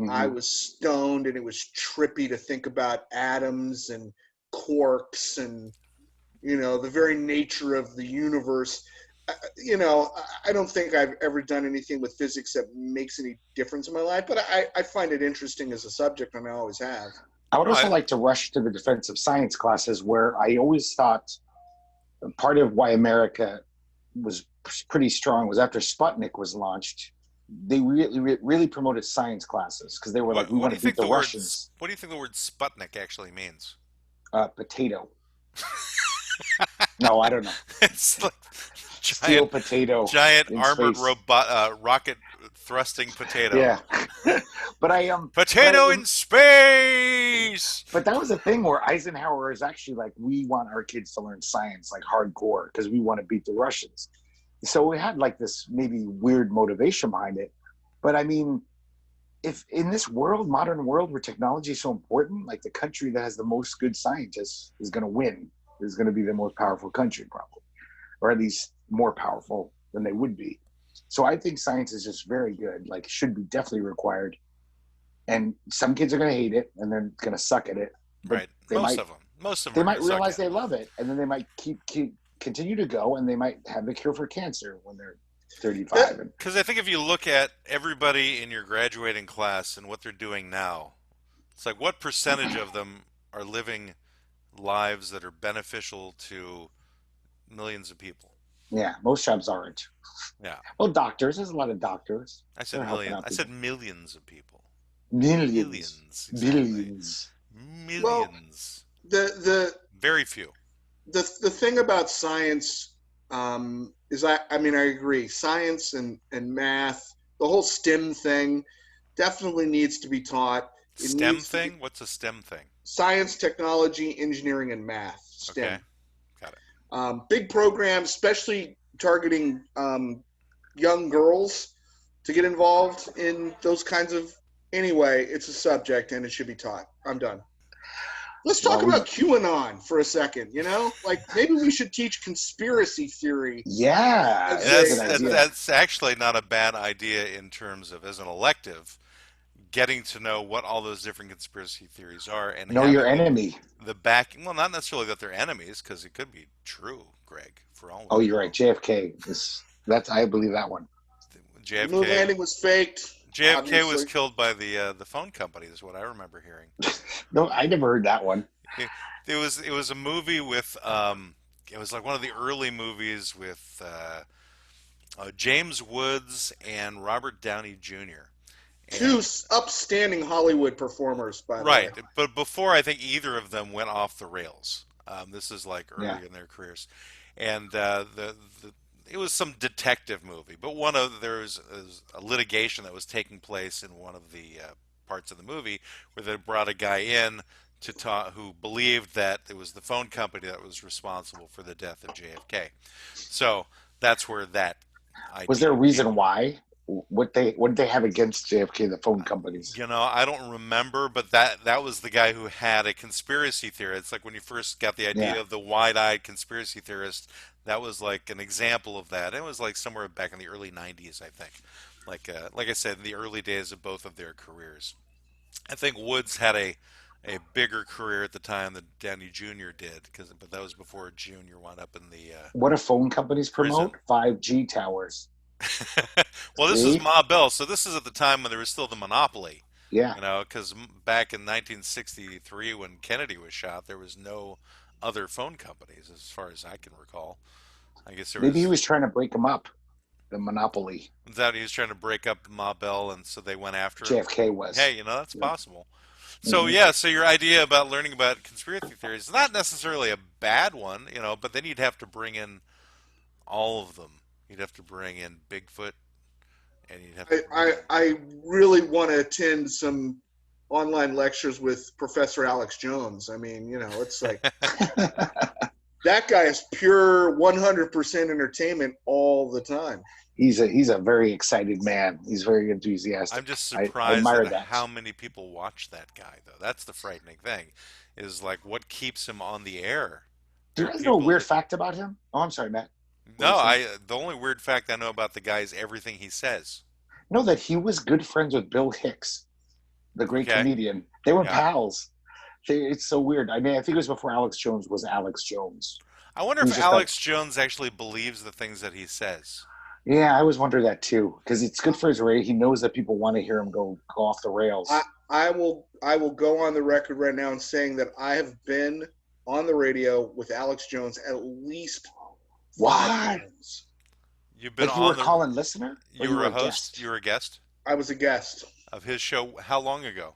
I Hmm. was stoned and it was trippy to think about atoms and quarks and the very nature of the universe. I don't think I've ever done anything with physics that makes any difference in my life, but I find it interesting as a subject, and I always have. I would also I, like to rush to the defense of science classes, where I always thought part of why America was pretty strong was after Sputnik was launched. They really promoted science classes because they were like, we what want do to you beat think the the word Russians. what do you think the word Sputnik actually means? Potato. No, I don't know. It's like giant Steel potato giant in armored space. robot rocket thrusting potato. Yeah, but Potato in space. but that was a thing where Eisenhower is actually like, we want our kids to learn science like hardcore because we want to beat the Russians. So we had like this maybe weird motivation behind it. But I mean, if in this world, modern world where technology is so important, like the country that has the most good scientists is going to win, is going to be the most powerful country, probably, or at least more powerful than they would be. So I think science is just very good, like should be definitely required. And some kids are going to hate it and they're going to suck at it, but Right. they Most might of them. Most of them they are going might to suck realize at they it. love it, and then they might keep continue to go, and they might have the cure for cancer when they're That 35. And Because I think if you look at everybody in your graduating class and what they're doing now, it's like what percentage of them are living lives that are beneficial to millions of people? yeah, most jobs aren't. Yeah. Well, doctors, there's a lot of doctors. I said They're helping million. out I said people. millions of people. Millions, Millions, exactly. billions. well, Millions. the the Very few. the thing about science is I mean I agree. Science and math, the whole STEM thing, definitely needs to be taught. It STEM needs to be thing? What's a STEM thing? science, technology, engineering, and math. Okay. STEM. Got it. Big programs, especially targeting young girls to get involved in those kinds of. Anyway, it's a subject and it should be taught. I'm done. Let's talk about QAnon for a second. Like maybe we should teach conspiracy theory. Yeah, As that's a That's good idea. that's actually not a bad idea in terms of as an elective, getting to know what all those different conspiracy theories are and Know your having enemy. the back. Well, not necessarily that they're enemies, because it could be true, Greg. For all Oh, we you're right. know, JFK is that's I believe that one. the moon JFK landing was faked. JFK was Obviously, killed by the phone company. Is what I remember hearing. No, I never heard that one. It, it was a movie with it was like one of the early movies with James Woods and Robert Downey Jr. two And upstanding Hollywood performers, by the way. right, but before I think either of them went off the rails. This is like Yeah. early in their careers, and the it was some detective movie, but there was a litigation that was taking place in one of the parts of the movie where they brought a guy in to talk who believed that it was the phone company that was responsible for the death of JFK. So that's where that Was there a idea reason came. why? What did they have against JFK? The phone companies. I don't remember, but that was the guy who had a conspiracy theory. It's like when you first got the Yeah. idea of the wide-eyed conspiracy theorist. That was like an example of that. It was like somewhere back in the early '90s, I think. Like I said, in the early days of both of their careers. I think Woods had a bigger career at the time than Downey Jr. did, but that was before Jr. wound up in the What do phone companies prison. promote? 5G towers. Well, this is See? Ma Bell, so this is at the time when there was still the monopoly. Yeah. Because back in 1963, when Kennedy was shot, there was no other phone companies, as far as I can recall. I guess there Maybe he was was trying to break them up. The monopoly. that he was trying to break up Ma Bell, and so they went after him. JFK was. Hey, that's Yeah. possible. So Mhm. yeah, so your idea about learning about conspiracy theories is not necessarily a bad one, but then you'd have to bring in all of them. You'd have to bring in Bigfoot, and you'd have to bring in. I really want to attend some online lectures with Professor Alex Jones. I mean, it's like that guy is pure 100% entertainment all the time. He's a very excited man. He's very enthusiastic. I'm just I surprised admire at that. how many people watch that guy, though. That's the frightening thing, is like what keeps him on the air. There There are is no people weird that fact about him. Oh, I'm sorry, Matt. What were no, you saying? the only weird fact I know about the guy is everything he says. No, that he was good friends with Bill Hicks, the great Okay, comedian. They were yeah. pals. It's so weird. I mean, I think it was before Alex Jones was Alex Jones. I wonder He if was just like, Alex Jones actually believes the things that he says. yeah, I always wonder that too, because it's good for his rate. He knows that people want to hear him go off the I, rails. I will go on the record right now and saying that I have been on the radio with Alex Jones at least 5 What? times. You've been Like you were on a calling listener, or you you were were a a host. guest? You were a guest I was a guest. of his show. How long ago?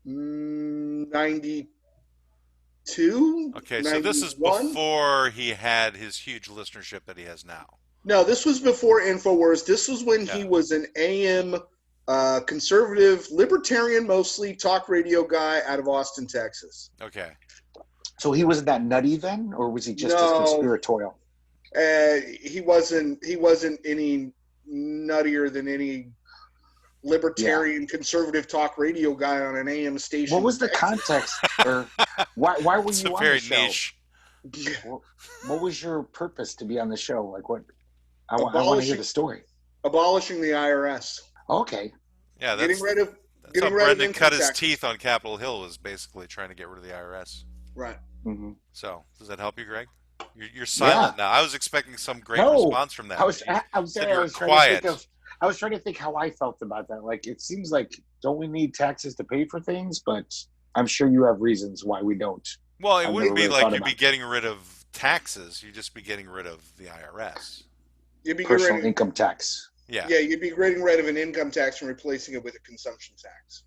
92, Okay, so this is 91. before he had his huge listenership that he has now. No, this was before InfoWars. This was when he Yeah. was an AM conservative, libertarian, mostly talk radio guy out of Austin, Texas. Okay. So he wasn't that nutty then, or was he just as No, conspiratorial? he wasn't. He wasn't any nuttier than any libertarian, conservative talk radio guy on an AM station. What was the context, or why were It's you a on very the show? niche. What was your purpose to be on the show? Like what? I want to hear the story. Abolishing the IRS, Okay. Yeah, getting rid of that's how getting rid of Brendan income cut his tax. teeth on Capitol Hill, was basically trying to get rid of the IRS. Right. Mm-hmm. So, does that help you, Greg? You're silent now. I was expecting some great No, response from that. I was. You I'm said sorry. you I were was trying to quiet. think of. I was trying to think how I felt about that. Like it seems like don't we need taxes to pay for things? But I'm sure you have reasons why we don't. Well, it I've wouldn't never be really like thought you'd be about getting rid of taxes. You'd just be getting rid of the IRS. You'd be personal getting income tax. Yeah, yeah, you'd be getting rid of an income tax and replacing it with a consumption tax.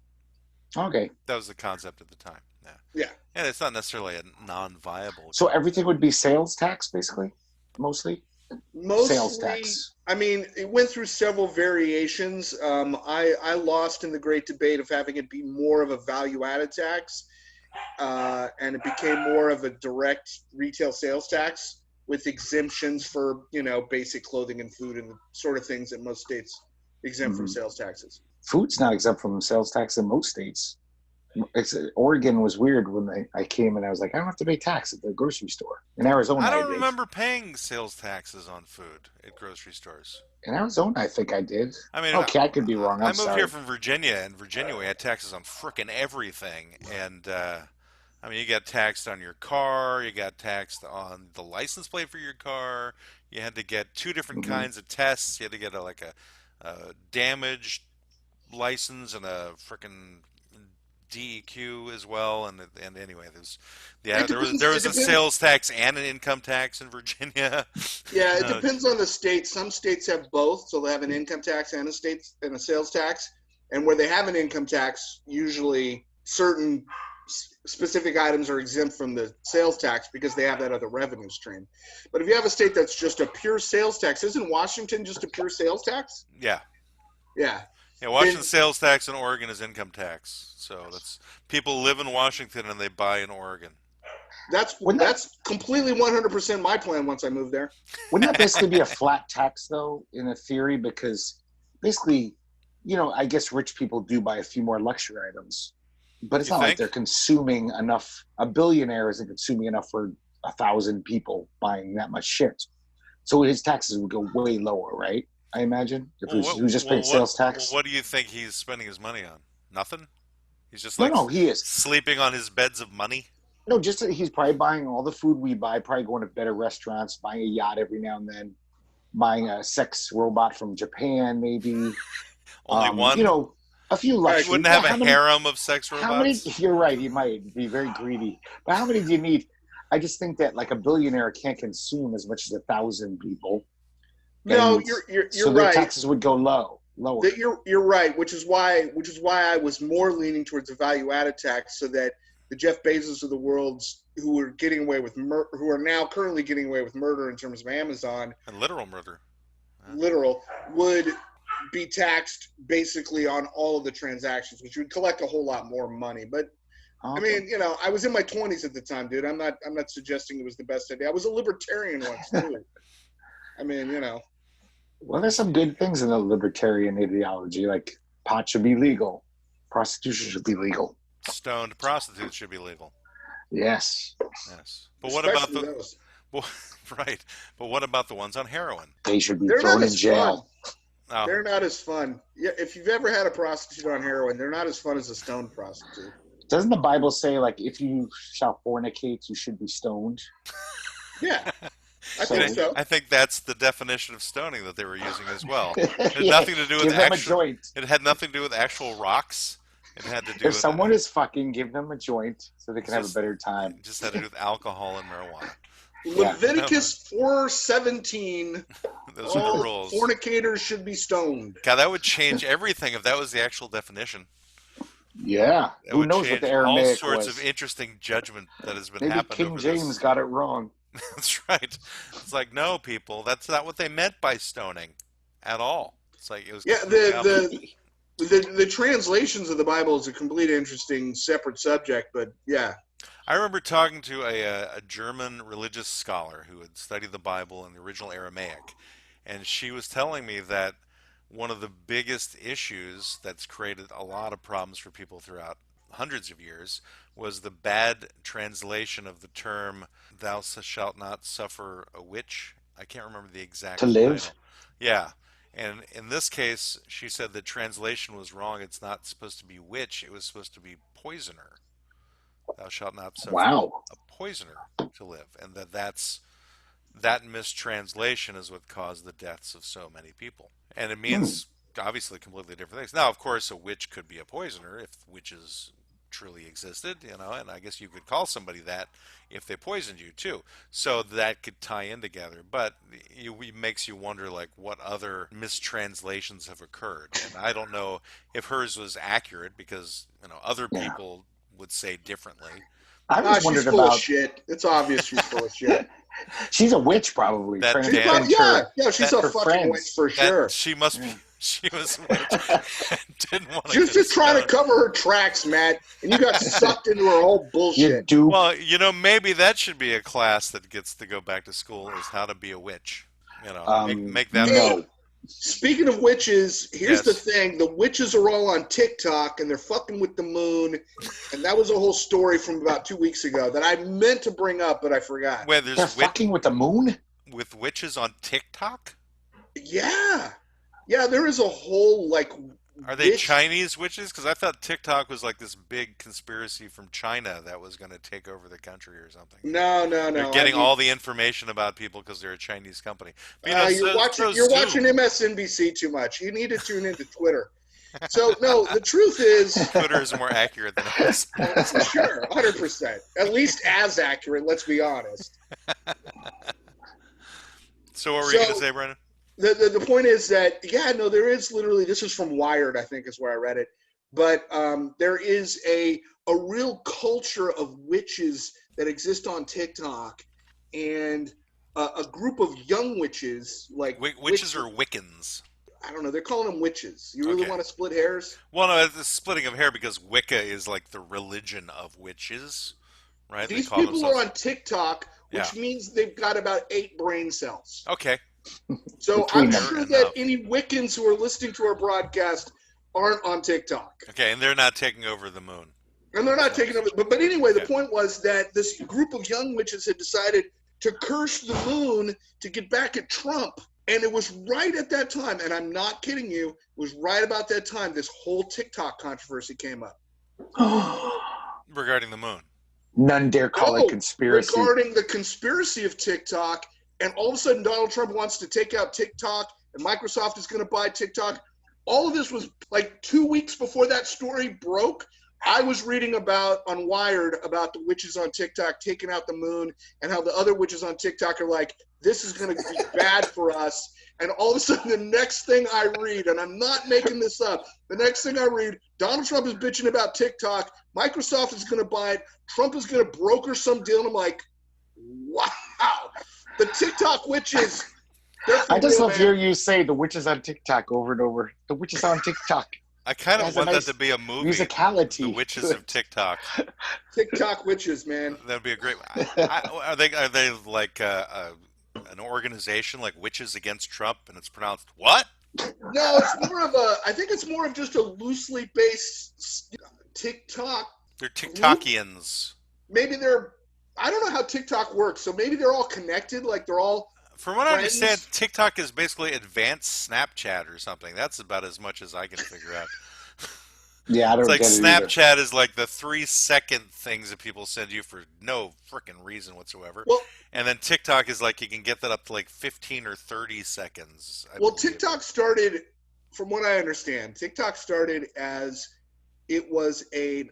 Okay. that was the concept at the time. Yeah, Yeah. and it's not necessarily a non-viable. So everything would be sales tax, basically, mostly Mostly, sales tax. I mean, it went through several variations. I lost in the great debate of having it be more of a value-added tax, and it became more of a direct retail sales tax with exemptions for basic clothing and food and the sort of things that most states exempt from Mhm. sales taxes. Food's not exempt from sales tax in most states. Oregon was weird when I came and I was like, I don't have to pay tax at the grocery store. In Arizona, I I don't did. remember paying sales taxes on food at grocery stores. In Arizona, I think I did. I mean, Okay, I could be wrong. I I'm moved here sorry. from Virginia, and Virginia we had taxes on frickin' everything. And I mean, you got taxed on your car, you got taxed on the license plate for your car. You had to get two different Hmm. kinds of tests. You had to get a damage license and a frickin' DEQ as well. And anyway, It depends. there It was a depends. sales tax and an income tax in Virginia. Yeah, it Uh, depends on the state. Some states have both, so they have an income tax and a sales tax. And where they have an income tax, usually certain specific items are exempt from the sales tax because they have that other revenue stream. But if you have a state that's just a pure sales tax, isn't Washington just a pure sales tax? yeah. Yeah. Yeah, Then Washington sales tax in Oregon is income tax. So that's people live in Washington and they buy in Oregon. that's Wouldn't that that's completely 100% my plan once I move there. wouldn't that basically be a flat tax though, in a theory? Because basically, I guess rich people do buy a few more luxury items, but it's You not like they're think? consuming enough. A billionaire isn't consuming enough for 1,000 people buying that much shit. So his taxes would go way lower, right? I imagine if he was just paying sales tax. what do you think he's spending his money on? Nothing? He's just No, like no, he is. sleeping on his beds of money? No, just that he's probably buying all the food we buy, probably going to better restaurants, buying a yacht every now and then, buying a sex robot from Japan, maybe. Only Um, you one? know, a few You luxury. wouldn't Yeah, have a harem of sex how many? robots? You're right. You might be very greedy, but how many do you need? I just think that like a billionaire can't consume as much as 1,000 people, No, and you're so their right. taxes would go lower. That you're right, which is why I was more leaning towards a value added tax, so that the Jeff Bezos of the world's who are getting away with who are now currently getting away with murder in terms of Amazon, And literal murder. literal, would be taxed basically on all of the transactions, which would collect a whole lot more money. But I Okay. mean, I was in my 20s at the time, dude. I'm not suggesting it was the best idea. I was a libertarian once too. I mean, Well, there's some good things in the libertarian ideology, like pot should be legal, prostitution should be legal. Stoned prostitutes should be legal. Yes, Yes. But what about especially the those. well, right? But what about the ones on heroin? they should be They're not thrown in as fun. jail. Oh, They're not as fun. Yeah, if you've ever had a prostitute on heroin, they're not as fun as a stoned prostitute. Doesn't the Bible say like if you shall fornicate, you should be stoned? Yeah, I So think so. I think that's the definition of stoning that they were using as well. It had yeah, nothing to do with give them a actual. joint. It had nothing to do with actual rocks. It had to do If with someone is fucking, give them a joint so they can have a just better time. it just had to do with alcohol and marijuana. Yeah. Leviticus 4:17. Those are the All rules. fornicators should be stoned. God, that would change everything if that was the actual definition. Yeah. It Who would knows what change the all Aramaic sorts was? of interesting judgment that has been Maybe happened King over James this. got it wrong. That's right. It's like, no, people, that's not what they meant by stoning at all. It's like it was Yeah, completely opposite. the translations of the Bible is a completely interesting separate subject, but yeah. I remember talking to a German religious scholar who had studied the Bible in the original Aramaic, and she was telling me that one of the biggest issues that's created a lot of problems for people throughout hundreds of years was the bad translation of the term "thou shalt not suffer a witch." I can't remember the exact To live? title. Yeah. And in this case, she said the translation was wrong. It's not supposed to be witch, it was supposed to be poisoner. Thou shalt not suffer Wow. a poisoner to live. And that mistranslation is what caused the deaths of so many people. And it Hmm. means obviously completely different things. Now, of course, a witch could be a poisoner if witches truly existed, and I guess you could call somebody that if they poisoned you too. So that could tie in together. But it makes you wonder, like, what other mistranslations have occurred. And I don't know if hers was accurate because, other Yeah. people would say differently. I always She's wondered full of about. shit. It's obvious she's full of shit. She's a witch, probably. That Trying to damn- defend Yeah, she's a her fucking friends. witch for That sure. she must be. Yeah. She was a witch. Didn't want to She was get just trying to stoned. cover her tracks, Matt, and you got sucked into her whole You bullshit. dupe. Well, maybe that should be a class that gets to go back to school is how to be a witch. Make that no. Speaking of witches, here's the Yes. thing: the witches are all on TikTok and they're fucking with the moon, and that was a whole story from about 2 weeks ago that I meant to bring up, but I forgot. Where They're there's fucking with the moon? with witches on TikTok? Yeah, yeah, there is a whole like Are they witch. Chinese witches? Because I thought TikTok was like this big conspiracy from China that was going to take over the country or something. No, no, They're no. I getting mean, all the information about people because they're a Chinese company. But, you know, you're watching you're watching Zoom. MSNBC too much. You need to tune into Twitter. So no, the truth is, Twitter is more accurate than for sure, 100%, at least as accurate. Let's be honest. So what were you going to So say, Brendan? the point is that yeah, no, there is literally, this is from Wired, I think is where I read it, but there is a real culture of witches that exist on TikTok, and a group of young witches like Witches or Wiccans? I don't know, they're calling them witches. You really Okay. want to split hairs? Well, no, it's a splitting of hair because Wicca is like the religion of witches, right? They These call people are themselves. on TikTok, Yeah. which means they've got about 8 brain cells. Okay. So Between I'm them. sure Fair that enough. any Wiccans who are listening to our broadcast aren't on TikTok. Okay, and they're not taking over the moon. And they're not taking over. But anyway, the Okay. point was that this group of young witches had decided to curse the moon to get back at Trump. And it was right at that time, and I'm not kidding you, it was right about that time this whole TikTok controversy came up. Regarding the moon. None dare call it Oh, conspiracy. regarding the conspiracy of TikTok, and all of a sudden Donald Trump wants to take out TikTok, and Microsoft is going to buy TikTok. All of this was like 2 weeks before that story broke. I was reading about on Wired about the witches on TikTok taking out the moon, and how the other witches on TikTok are like, this is going to be bad for us. And all of a sudden, the next thing I read, and I'm not making this up, the next thing I read, Donald Trump is bitching about TikTok. Microsoft is going to buy it. Trump is going to broker some deal. And I'm like, wow. The TikTok witches, they're for I just real, love man. hearing you say the witches on TikTok over and over. The witches on TikTok. I kind It of has a want nice that to be a movie. musicality. The Witches of TikTok. TikTok witches, man. That'd be a great. Are they like an organization like Witches Against Trump, and it's pronounced what? No, it's more of a, I think it's more of just a loosely based TikTok They're group. TikTokians. Maybe they're, I don't know how TikTok works, so maybe they're all connected, like they're all From what I understand, friends. TikTok is basically advanced Snapchat or something. That's about as much as I can figure out. Yeah, I It's don't like get it either. Snapchat is like the 3 second things that people send you for no freaking reason whatsoever. Well, And then TikTok is like you can get that up to like 15 or 30 seconds, I well, believe. TikTok started, from what I understand, TikTok started as it was an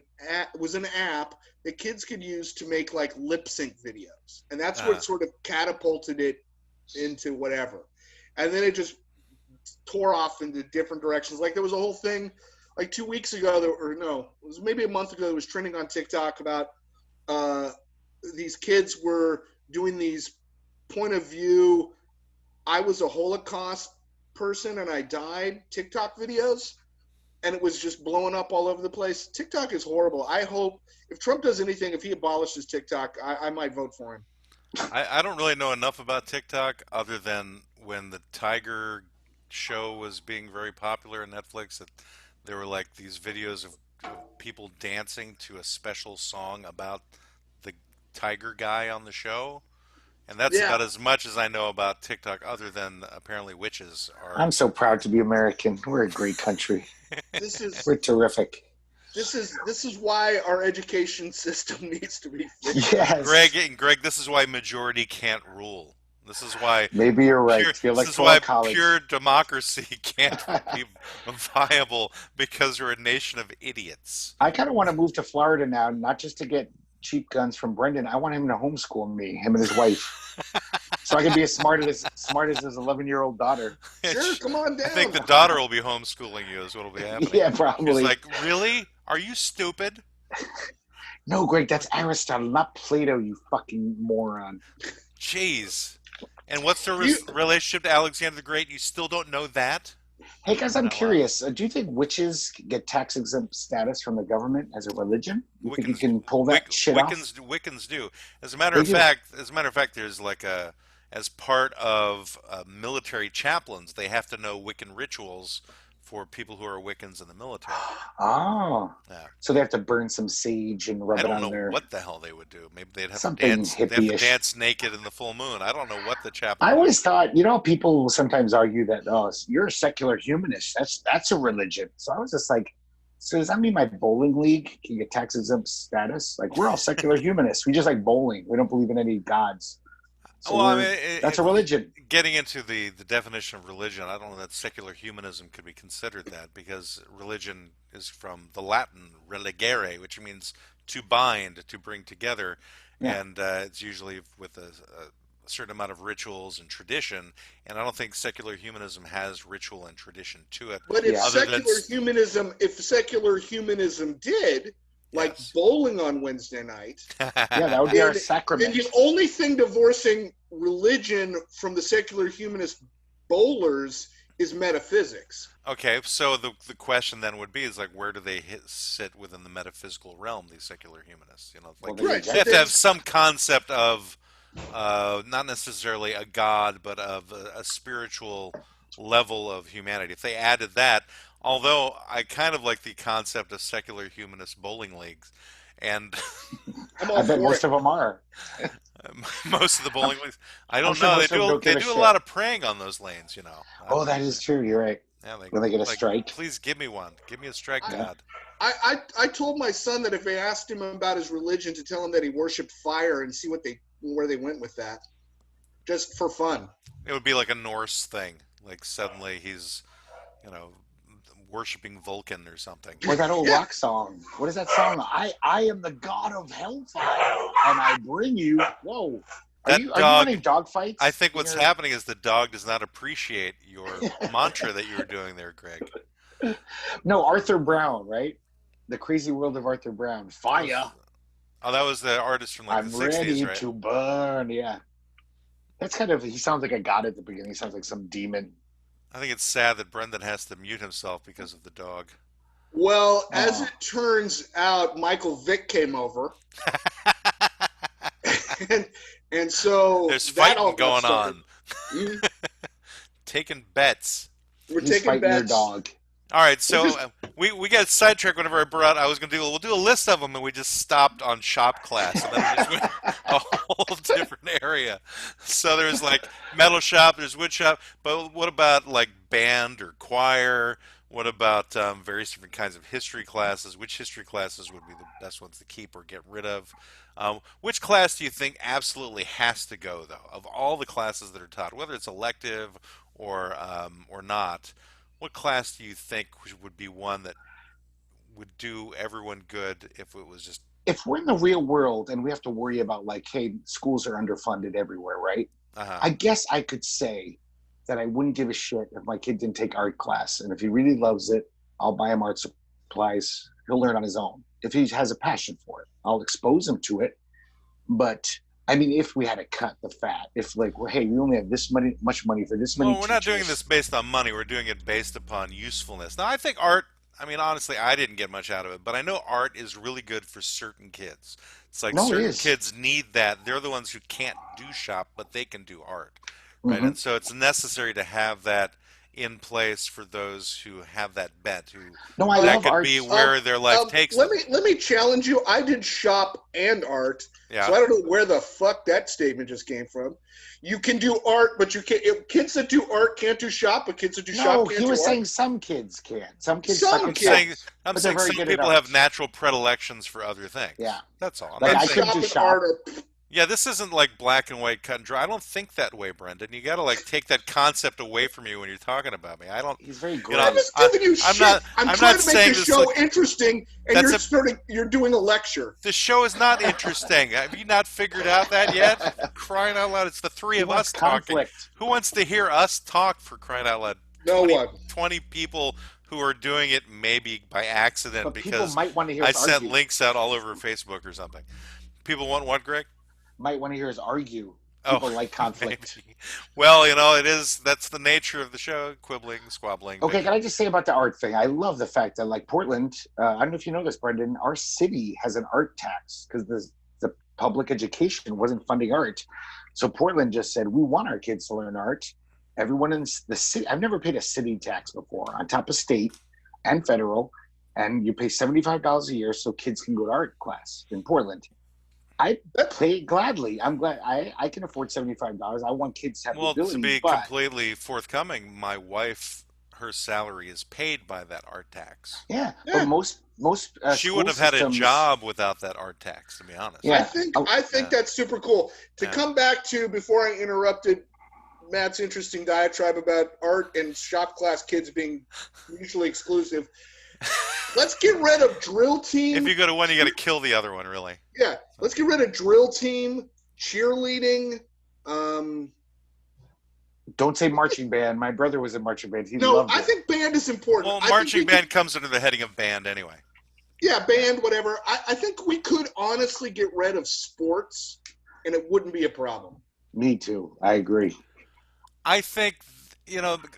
app that kids could use to make like lip sync videos, and that's what Uh, sort of catapulted it into whatever. And then it just tore off into different directions. Like there was a whole thing like 2 weeks ago, or no, it was maybe a month ago. That was trending on TikTok about uh, these kids were doing these point of view. I was a Holocaust person and I died TikTok videos, and it was just blowing up all over the place. TikTok is horrible. I hope if Trump does anything, if he abolishes TikTok, I might vote for him. I don't really know enough about TikTok other than when the Tiger show was being very popular on Netflix, that there were like these videos of people dancing to a special song about the Tiger guy on the show. And that's Yeah, about as much as I know about TikTok, other than apparently witches are. I'm so proud to be American. We're a great country. this is We're terrific. this is why our education system needs to be fixed. Yes. Greg, this is why majority can't rule. This is why Maybe you're right. pure, The this is why electoral college. pure democracy can't be viable because we're a nation of idiots. I kind of want to move to Florida now, not just to get cheap guns from Brendan. I want him to homeschool me, him and his wife, so I can be as smart as his 11-year-old daughter. Sure, come on I think the down. daughter will be homeschooling you is what will be happening. Yeah, She's probably. like, really? Are you stupid? No, Greg, that's Aristotle, not Plato, you fucking moron. Jeez. And what's the You, relationship to Alexander the Great? You still don't know that? Hey, guys, I'm Oh, wow. curious. Do you think witches get tax exempt status from the government as a religion? You think you Wiccans, can pull that shit off? Wiccans do. As a matter They of do. fact, there's like as part of military chaplains, they have to know Wiccan rituals for people who are Wiccans in the military. Oh, Yeah. so they have to burn some sage and I rub it don't on know their what the hell they would do. Maybe they'd have to something dance. They have to hippie-ish. dance naked in the full moon. I don't know what the chaplain I would do. always thought, people will sometimes argue that, oh, you're a secular humanist. That's a religion. So I was just like, so does that mean my bowling league can get tax exempt status? Like we're all secular humanists. We just like bowling. We don't believe in any gods. So Well, I mean, that's a religion. getting into the definition of religion, I don't know that secular humanism could be considered that because religion is from the Latin religere, which means to bind, to bring together, Yeah. and it's usually with a certain amount of rituals and tradition. And I don't think secular humanism has ritual and tradition to it, But Yeah. other than if secular humanism did, like yes. bowling on Wednesday night, Yeah, that would be our then sacrament. the only thing divorcing religion from the secular humanist bowlers is metaphysics. Okay, so the question then would be is like where do they sit within the metaphysical realm? These secular humanists, Well, like they Right. they have reject to it. have some concept of not necessarily a god, but of a spiritual level of humanity. If they added that, although I kind of like the concept of secular humanist bowling leagues, and I'm I all bet for most it. of them are. most of the bowling leagues, I I'm don't sure know. most of them don't They give a do a shit. lot of praying on those lanes. I Oh, don't that know. is true. You're right. Yeah, When they get a like strike. please give me one. Give me a strike, I, Yeah. God. I told my son that if they asked him about his religion, to tell him that he worshipped fire and see where they went with that, just for fun. It would be like a Norse thing. Like suddenly he's, you know, worshiping Vulcan or something. Or that old Yeah. rock song. What is that song? I am the god of hellfire, and I bring you. Whoa, That are you dog, wanting dog fights? I think in what's your- happening is the dog does not appreciate your mantra that you were doing there, Greg. No, Arthur Brown, right? The Crazy World of Arthur Brown. Fire. Oh, that was the artist from like I'm the 60s, ready right? to burn. Yeah, that's kind of. He sounds like a god at the beginning. He sounds like some demon. I think it's sad that Brendan has to mute himself because of the dog. Well, as Oh. it turns out, Michael Vick came over, and so There's that all fighting got going started. on. Mhm. Taking bets. We're He's taking fighting your bets. dog. All right, so just- we got sidetracked whenever I was going to we'll do a list of them, and we just stopped on shop class, and then we just went a whole different area. So there's like metal shop, there's wood shop, but what about like band or choir? What about various different kinds of history classes? Which history classes would be the best ones to keep or get rid of? Which class do you think absolutely has to go, though, of all the classes that are taught, whether it's elective or not? What class do you think would be one that would do everyone good if it was just If we're in the real world and we have to worry about like, hey, schools are underfunded everywhere, right? uh I guess I could say that I wouldn't give a shit if my kid didn't take art class. And if he really loves it, I'll buy him art supplies. He'll learn on his own. If he has a passion for it, I'll expose him to it. But I mean, if we had to cut the fat, if like, well, hey, we only have this much money for this many Well, we're not doing teachers. this based on money. We're doing it based upon usefulness. Now, I think art, I mean, honestly, I didn't get much out of it, but I know art is really good for certain kids. It's like No, it certain is. kids need that. They're the ones who can't do shop, but they can do art, right? Mhm. And so it's necessary to have that in place for those who have that bent, who No, I that love could art. be where their life takes let them. me challenge you. I did shop and art, Yeah. so I don't know where the fuck that statement just came from. You can do art, but you can't. Kids that do art can't do shop, but kids that do No, shop can't he do was art. saying some kids can. Some kids Some suck I'm at kids. saying, shop, I'm but they're saying very some good at people art. have natural predilections for other things. Yeah. That's all. I'm Like, not I saying, couldn't do and shop. art are yeah, this isn't like black and white cut and dry. I don't think that way, Brendan. You got to like take that concept away from you when you're talking about me. I don't. He's very know, gray. I'm just giving you I'm shit. not- I'm I'm trying not to make saying the this show like- interesting, and That's you're doing a lecture. The show is not interesting. Have you not figured out that yet? Crying out loud! It's the three He of wants us talking. conflict. Who wants to hear us talk for crying out loud? No 20, one. 20 people who are doing it maybe by accident But people because might want to hear I us sent argue. links out all over Facebook or something. People want what, Greg? Might want to hear us argue. Oh, People like conflict. maybe. Well, it is. That's the nature of the show: quibbling, squabbling. Okay, can I just say about the art thing? I love the fact that, like Portland, I don't know if you know this, Brendan, our city has an art tax because the public education wasn't funding art. So Portland just said, we want our kids to learn art. Everyone in the city, I've never paid a city tax before, on top of state and federal, and you pay $75 a year so kids can go to art class in Portland. I play it gladly. I'm glad I can afford $75. I want kids to have the Well, to ability, be but completely forthcoming, my wife, her salary is paid by that art tax. yeah, but Yeah, most She school wouldn't have had a systems, job without that art tax, to be honest. I yeah, think oh, I think Yeah, that's super cool. To yeah. come back to before I interrupted Matt's interesting diatribe about art and shop class kids being mutually exclusive, let's get rid of drill If team. you go to one, you got to kill the other one, really. Yeah, let's get rid of drill team, cheerleading. Um, don't say marching band. My brother was in marching band. He no, loved I it. think band is important. Well, I think marching we could, band comes under the heading of band anyway. yeah, band, whatever. I think we could honestly get rid of sports, and it wouldn't be a problem. Me too. I agree. I think,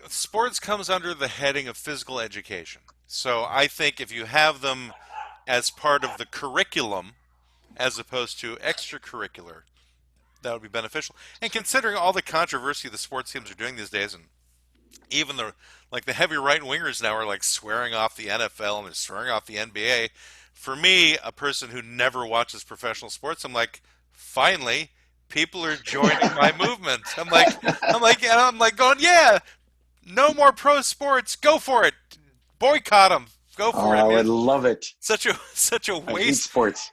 sports comes under the heading of physical education. So I think if you have them as part of the curriculum as opposed to extracurricular, that would be beneficial. And considering all the controversy the sports teams are doing these days, and even the heavy right wingers now are like swearing off the NFL and they're swearing off the NBA. For me, a person who never watches professional sports, I'm like, finally, people are joining my movement. I'm like going, yeah, no more pro sports. Go for it. Boycott them. Go for it. I Oh, I mean, love it. such a I hate waste. sports.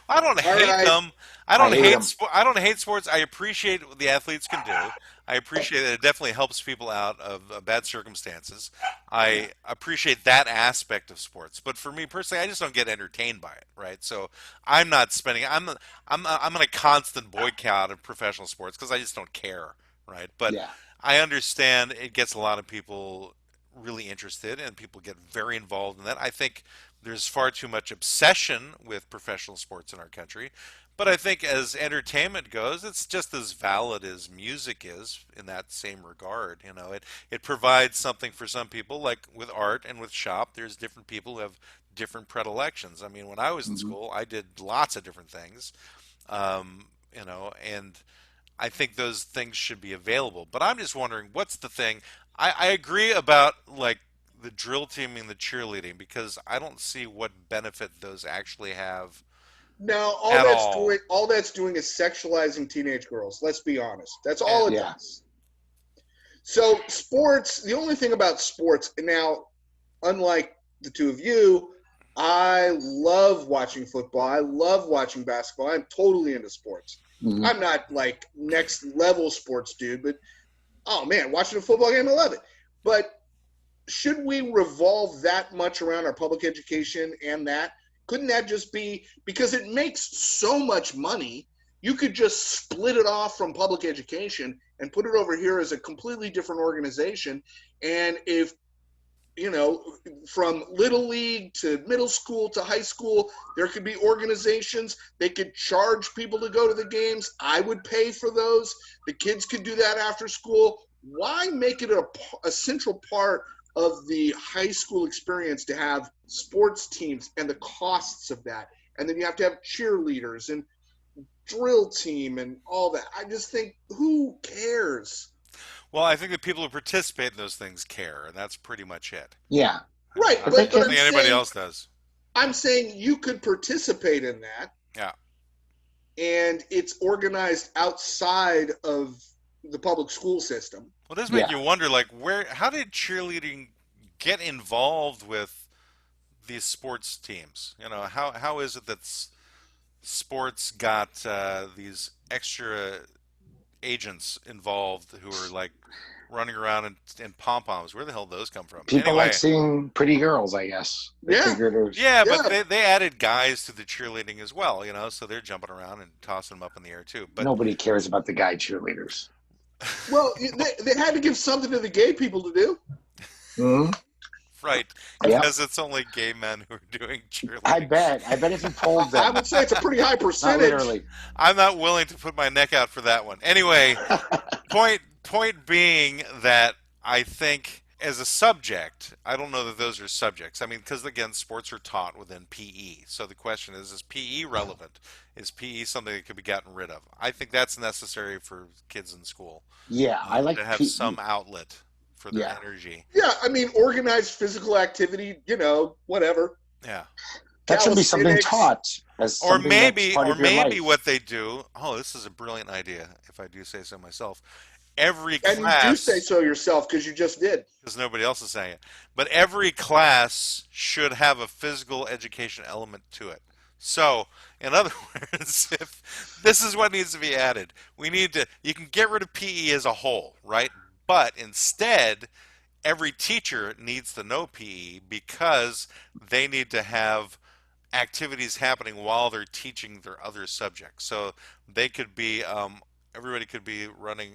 I don't All hate right. them. I I don't hate hate them. I don't hate sports. I appreciate what the athletes can do. I appreciate that it definitely helps people out of bad circumstances. I appreciate that aspect of sports. But for me personally, I just don't get entertained by it, right? So I'm not spending. I'm in a constant boycott of professional sports because I just don't care, right? But Yeah. I understand it gets a lot of people really interested and people get very involved in that. I think there's far too much obsession with professional sports in our country. But I think as entertainment goes, it's just as valid as music is in that same regard. It provides something for some people, like with art and with shop, there's different people who have different predilections. I mean, when I was in Hmm. school, I did lots of different things, and I think those things should be available. But I'm just wondering, what's the thing? I agree about like the drill team and the cheerleading because I don't see what benefit those actually have No, at all. all that's doing is sexualizing teenage girls. Let's be honest. That's And all it Yeah. does. So sports, the only thing about sports, and now, unlike the two of you, I love watching football. I love watching basketball. I'm totally into sports. Hmm. I'm not like next level sports dude, but oh man, watching a football game, I love it. But should we revolve that much around our public education and that? Couldn't that just be because it makes so much money? You could just split it off from public education and put it over here as a completely different organization. And if, from little league to middle school to high school, there could be organizations. They could charge people to go to the games. I would pay for those. The kids could do that after school. Why make it a central part of the high school experience to have sports teams and the costs of that? And then you have to have cheerleaders and drill team and all that. I just think, who cares? Well, I think the people who participate in those things care, and that's pretty much it. Yeah. Right, I But don't they but can, think anybody else does. I'm saying you could participate in that, Yeah. and it's organized outside of the public school system. Well, it does make yeah. you wonder, like, how did cheerleading get involved with these sports teams? How is it that sports got these extra agents involved who are like running around in pom poms? Where the hell did those come from? People like Anyway, seeing pretty girls, I guess. They Yeah, figured it was, yeah, but yeah. they added guys to the cheerleading as well, so they're jumping around and tossing them up in the air too. But nobody cares about the guy cheerleaders. Well, they had to give something to the gay people to do. Hmm. right, Yeah. because it's only gay men who are doing I cheerleading. bet. I bet if you polled I them, would say it's a pretty high not percentage. literally. I'm not willing to put my neck out for that one. Anyway, point being that I think as a subject, I don't know that those are subjects. I mean, because again, sports are taught within PE. So the question is PE relevant? Is PE something that could be gotten rid of? I think that's necessary for kids in school Yeah, I to like have PE. some outlet for their Yeah, energy. Yeah, I mean, organized physical activity, whatever. Yeah. that should be something Calisthenics. taught as something that's part Or of your maybe life. what they do. Oh, this is a brilliant idea, if I do say so myself. Every And you do say class, so yourself because you just did. because nobody else is saying it, but every class should have a physical education element to it. So, in other words, if this is what needs to be added, we need to. You can get rid of PE as a whole, right? But instead, every teacher needs to know PE because they need to have activities happening while they're teaching their other subjects. So they could be, everybody could be running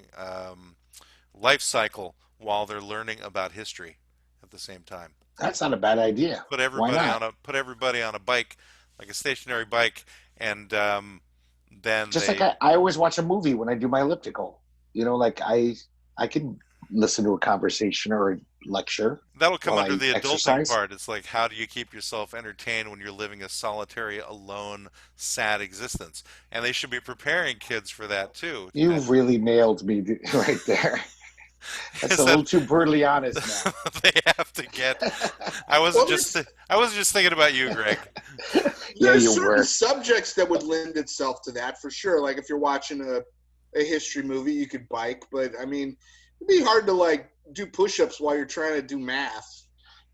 life cycle while they're learning about history at the same time. That's not a bad idea. Why not? Put everybody on a bike, like a stationary bike, and then Just like they I always watch a movie when I do my elliptical. Like I can listen to a conversation or a lecture that'll come while under I the adulting exercise. part. It's like, how do you keep yourself entertained when you're living a solitary, alone, sad existence? And they should be preparing kids for that too. You really nailed me right there. That's a Is that little too brutally honest now. they have to get. Well, there's I wasn't just thinking about you, Greg. Yeah, there's you certain were. subjects that would lend itself to that for sure. Like if you're watching a history movie, you could bike, but I mean, it'd be hard to like do push-ups while you're trying to do math.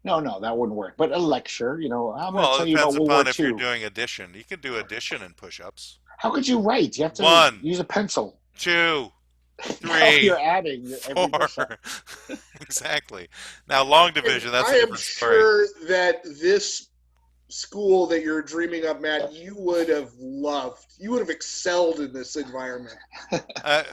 No, no, that wouldn't work. But a lecture, I'm going to Well, tell it you about depends World War upon if you're II. doing addition. You can do addition and push-ups. How could you write? You have to One, use a pencil. two, Now you're three, adding four. every push-up. Exactly. Now, long And division, that's I a am different story. sure that this school that you're dreaming up, Matt, you would have loved. You would have excelled in this environment. Uh,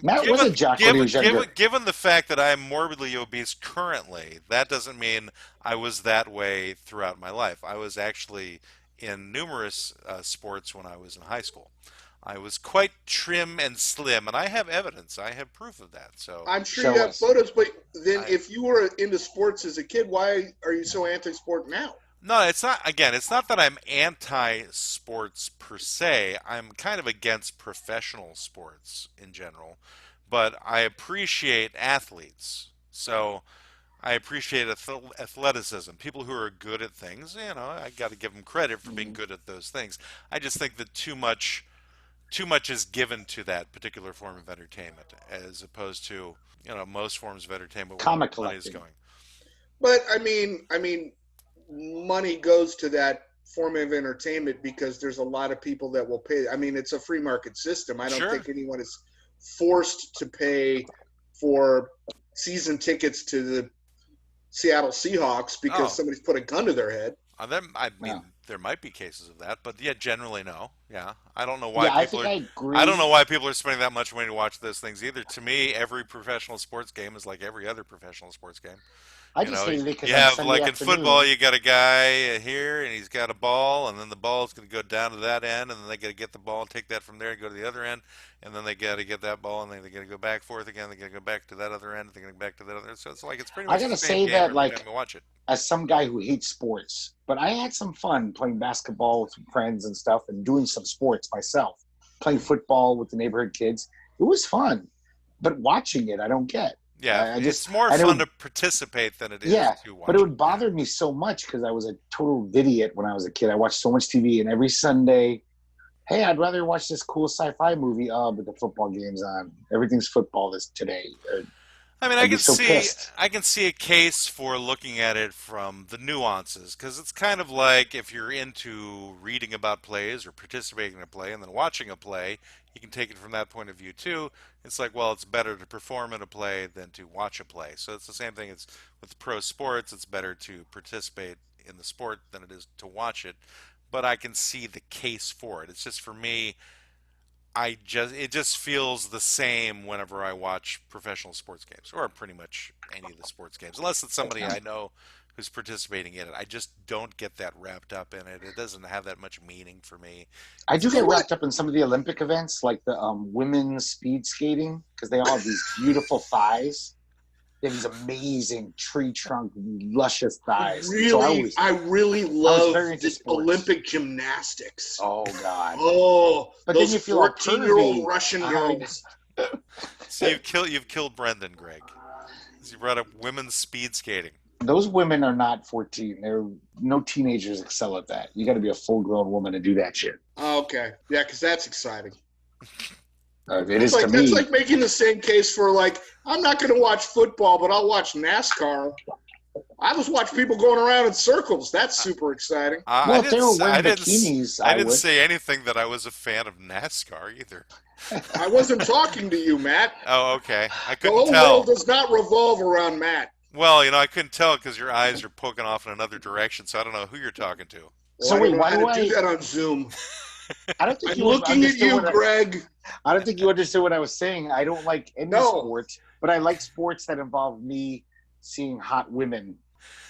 Matt was a jock when he was younger. given the fact that I am morbidly obese currently, that doesn't mean I was that way throughout my life. I was actually in numerous sports when I was in high school. I was quite trim and slim, and I have evidence. I have proof of that. So I'm sure you Show have us. photos, but then I if you were into sports as a kid, why are you so anti-sport now? no, it's not. Again, it's not that I'm anti-sports per se. I'm kind of against professional sports in general, but I appreciate athletes. So I appreciate athleticism. People who are good at things, I got to give them credit for being Mhm. good at those things. I just think that too much is given to that particular form of entertainment, as opposed to most forms of entertainment where Comic money is collecting. going. But I mean, money goes to that form of entertainment because there's a lot of people that will pay. I mean, it's a free market system. I don't Sure. think anyone is forced to pay for season tickets to the Seattle Seahawks because Oh, somebody's put a gun to their head. I Yeah. mean, there might be cases of that, but yeah, generally no. Yeah, Yeah, I think I I don't know agree. why people are spending that much money to watch those things either. To me, every professional sports game is like every other professional sports game. I You just know, hated it you because on have Sunday like in football, afternoon, you got a guy here and he's got a ball, and then the ball is going to go down to that end, and then they got to get the ball and take that from there and go to the other end, and then they got to get that ball, and then they got to go back forth again. They got to go back to that other end. They got to go back to that other. So it's like it's pretty I much the gotta same say game that, every time like, you watch it. as some guy who hates sports, but I had some fun playing basketball with some friends and stuff and doing some sports myself, playing football with the neighborhood kids. It was fun, but watching it, I don't get. Yeah, I it's just, more I fun know, to participate than it is yeah, to but it watch it. would Yeah. bother me so much because I was a total idiot when I was a kid. I watched so much TV, and every Sunday, hey, I'd rather watch this cool sci-fi movie. Oh, but the football game's on. Everything's football this today. I mean, I'd be so pissed. I can see a case for looking at it from the nuances because it's kind of like if you're into reading about plays or participating in a play and then watching a play, you can take it from that point of view too. It's like, well, it's better to perform in a play than to watch a play. So it's the same thing as with pro sports. It's better to participate in the sport than it is to watch it. But I can see the case for it. It's just for me, it just feels the same whenever I watch professional sports games or pretty much any of the sports games, unless it's somebody Yeah. I know who's participating in it. I just don't get that wrapped up in it. It doesn't have that much meaning for me. I It's do So just get what? wrapped up in some of the Olympic events, like the women's speed skating, because they all have these beautiful thighs. They have these amazing tree trunk, luscious thighs. So I really I was love very into the sports. Olympic gymnastics. Oh God! Oh, But then those you feel all 14-year-old pervy. Russian I girls. So you've killed Brendan, Greg. 'Cause you brought up women's speed skating. Those women are not 14. They're no teenagers excel at that. You got to be a full grown woman to do that shit. Okay, yeah, because that's exciting. It is to That's me. like making the same case for like I'm not going to watch football, but I'll watch NASCAR. I just watch people going around in circles. That's super exciting. Well, if they were I wearing didn't, bikinis, I I didn't would. say anything that I was a fan of NASCAR either. I wasn't talking to you, Matt. Oh, okay. I The couldn't whole tell. world does not revolve around Matt. Well, I couldn't tell because your eyes are poking off in another direction, so I don't know who you're talking to. Well, So I wait, don't know why how do to do I? that on Zoom. I don't think I'm you looking at understood you, what Greg. I don't think you understood what I was saying. I don't like any No. sport, but I like sports that involve me seeing hot women.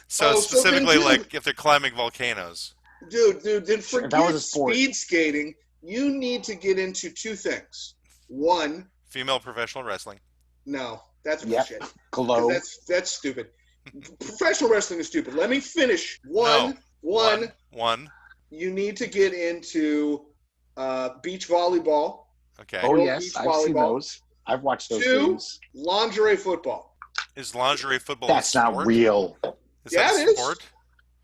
So Oh, so specifically, then, like if they're climbing volcanoes. Dude, then If that forget was a sport. speed skating. You need to get into two things. One, Female professional wrestling. no, that's Yep. bullshit. Glow. That's stupid. Professional wrestling is stupid. Let me finish. One, One. you need to get into beach volleyball. Okay. Oh Girls yes, beach I've seen volleyball. those. I've watched those Two, games. lingerie football. Is lingerie football That's a not sport? real. Is Yeah, that it a is. sport?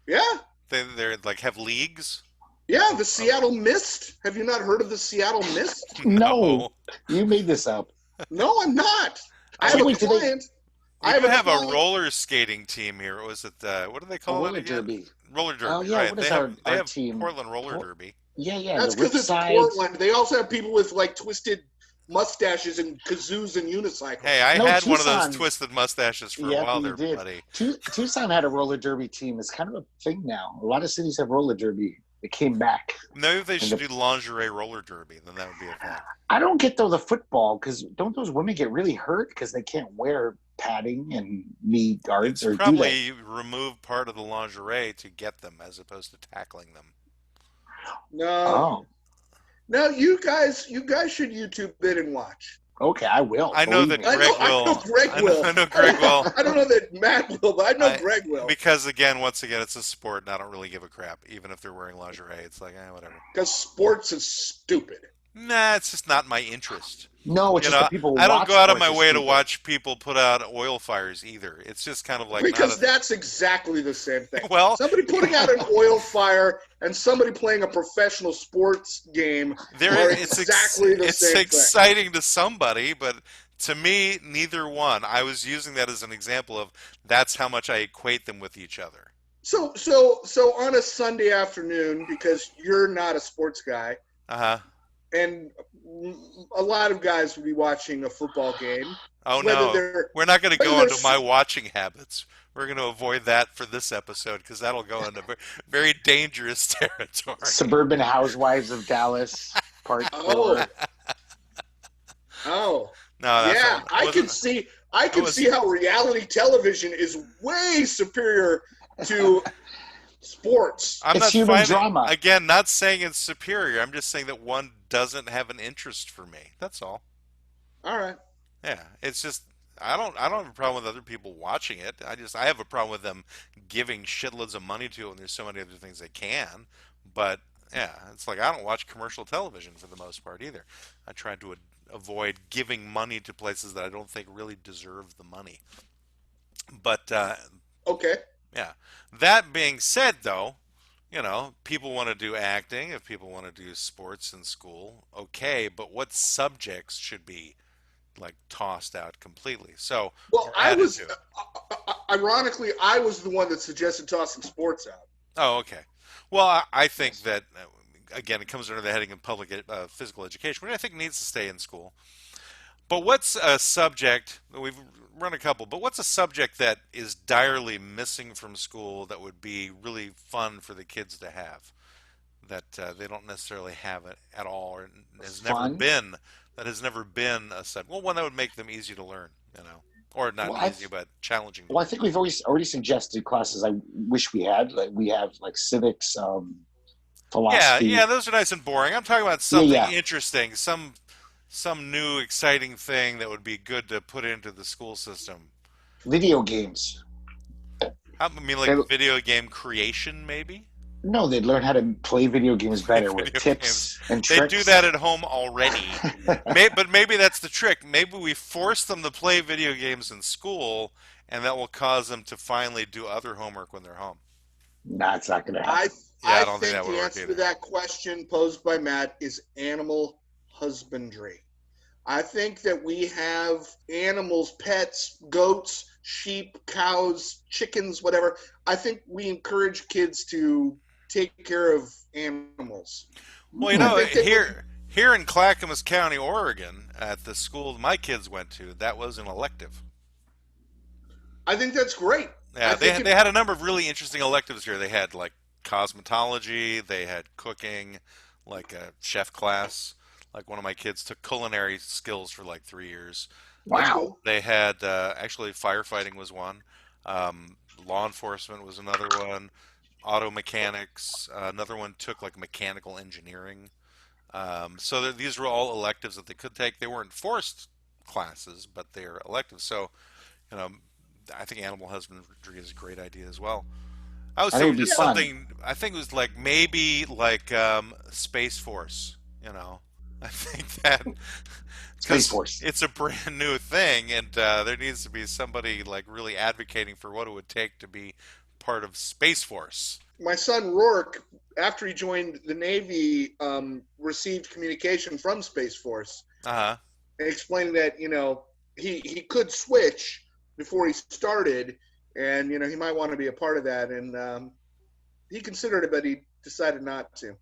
Yeah, They're like have leagues? yeah. The Seattle Mist. Have you not heard of the Seattle Mist? No, you made this up. No, I'm not. I So have a wait, do they- client. We I do have a client- roller skating team here. Was it what do they A call it roller again? derby. Roller derby. Oh, yeah, right. what is they have, our- they our have team? Portland roller Por- derby. Yeah, That's the because whip it's sides. Portland. They also have people with like twisted mustaches and kazoos and unicycles. Hey, I No, had one of those Tucson. twisted mustaches for a Yep, while you there, did. buddy. Tucson had a roller derby team. It's kind of a thing now. A lot of cities have roller derby. It came back. Maybe if they should the- do lingerie roller derby, then that would be a thing. I don't get though the football because don't those women get really hurt because they can't wear padding and knee guards It's or do they? probably remove part of the lingerie to get them as opposed to tackling them. No, Oh, no, you guys should YouTube it and watch. okay, I will. I know Believe that me. Greg I know will. Greg will. I know Greg will. I don't know that Matt will, but I know I- Greg will. Because once again, it's a sport, and I don't really give a crap. Even if they're wearing lingerie, it's like, whatever. Because sports is stupid. Nah, it's just not my interest. No, it's You just know, the people. Who I don't watch go out of sports my are way to stupid. watch people put out oil fires either. It's just kind of like Because not that's exactly the same thing. Well- somebody putting out an oil fire and somebody playing a professional sports game are exactly the it's same thing. exciting to somebody, but to me, neither one. I was using that as an example of that's how much I equate them with each other. So on a Sunday afternoon, because you're not a sports guy, Uh huh. and a lot of guys will be watching a football game. Oh Whether no, they're- we're not going to whether go they're into my watching habits. We're going to avoid that for this episode because that'll go into very dangerous territory. Suburban Housewives of Dallas Part Oh. 4. Oh, No, that's yeah, not, I wasn't- can see. I can was- see how reality television is way superior to sports. I'm It's not human finding, drama. Again, not saying it's superior. I'm just saying that one doesn't have an interest for me. That's all. All right. Yeah, it's just I don't have a problem with other people watching it. I have a problem with them giving shitloads of money to it when there's so many other things they can. But yeah, it's like I don't watch commercial television for the most part either. I try to avoid giving money to places that I don't think really deserve the money. But Okay. yeah. That being said, though, people want to do acting. If people want to do sports in school, okay. But what subjects should be like tossed out completely? So, Well, or I added was to it. ironically I was the one that suggested tossing sports out. Oh, okay. Well, I think that again, it comes under the heading of public physical education, which I think needs to stay in school. But what's a subject? We've run a couple, but what's a subject that is direly missing from school that would be really fun for the kids to have that they don't necessarily have it at all, or has never Fun? been a subject? Well, one that would make them easy to learn, or not Well, easy, but challenging. Well, I think we've already suggested classes I wish we had. Like we have like civics, philosophy. Yeah, those are nice and boring. I'm talking about something Yeah. interesting, some new exciting thing that would be good to put into the school system. Video games. I mean, like They, video game creation, maybe? no, they'd learn how to play video games Play better with video games. tips and They do that tricks. at home already. But maybe that's the trick. Maybe we force them to play video games in school, and that will cause them to finally do other homework when they're home. Nah, it's not going to I happen. Yeah, I I don't think think that would the work answer to either. that question posed by Matt is animal husbandry. I think that we have animals, pets, goats, sheep, cows, chickens, whatever. I think we encourage kids to take care of animals. Well, you I know, Hmm. think that we, here in Clackamas County, Oregon, at the school my kids went to, that was an elective. I think that's great. I Yeah, think they had a number of really interesting electives here. They had like cosmetology, they had cooking, like a chef class. Like one of my kids took culinary skills for like 3 years. that's Wow. cool. They had actually firefighting was one, law enforcement was another one, auto mechanics. Another one took like mechanical engineering. So these were all electives that they could take. They weren't forced classes, but they're electives. So you know, I think animal husbandry is a great idea as well. I was I think thinking it'd be just Yeah. fun. something. I think it was like maybe like Space Force. You know, I think that Space because Force. it's a brand new thing, and there needs to be somebody like really advocating for what it would take to be part of Space Force. My son Rourke, after he joined the Navy, received communication from Space Force Uh huh. explaining that he could switch before he started, and he might want to be a part of that, and he considered it, but he decided not to.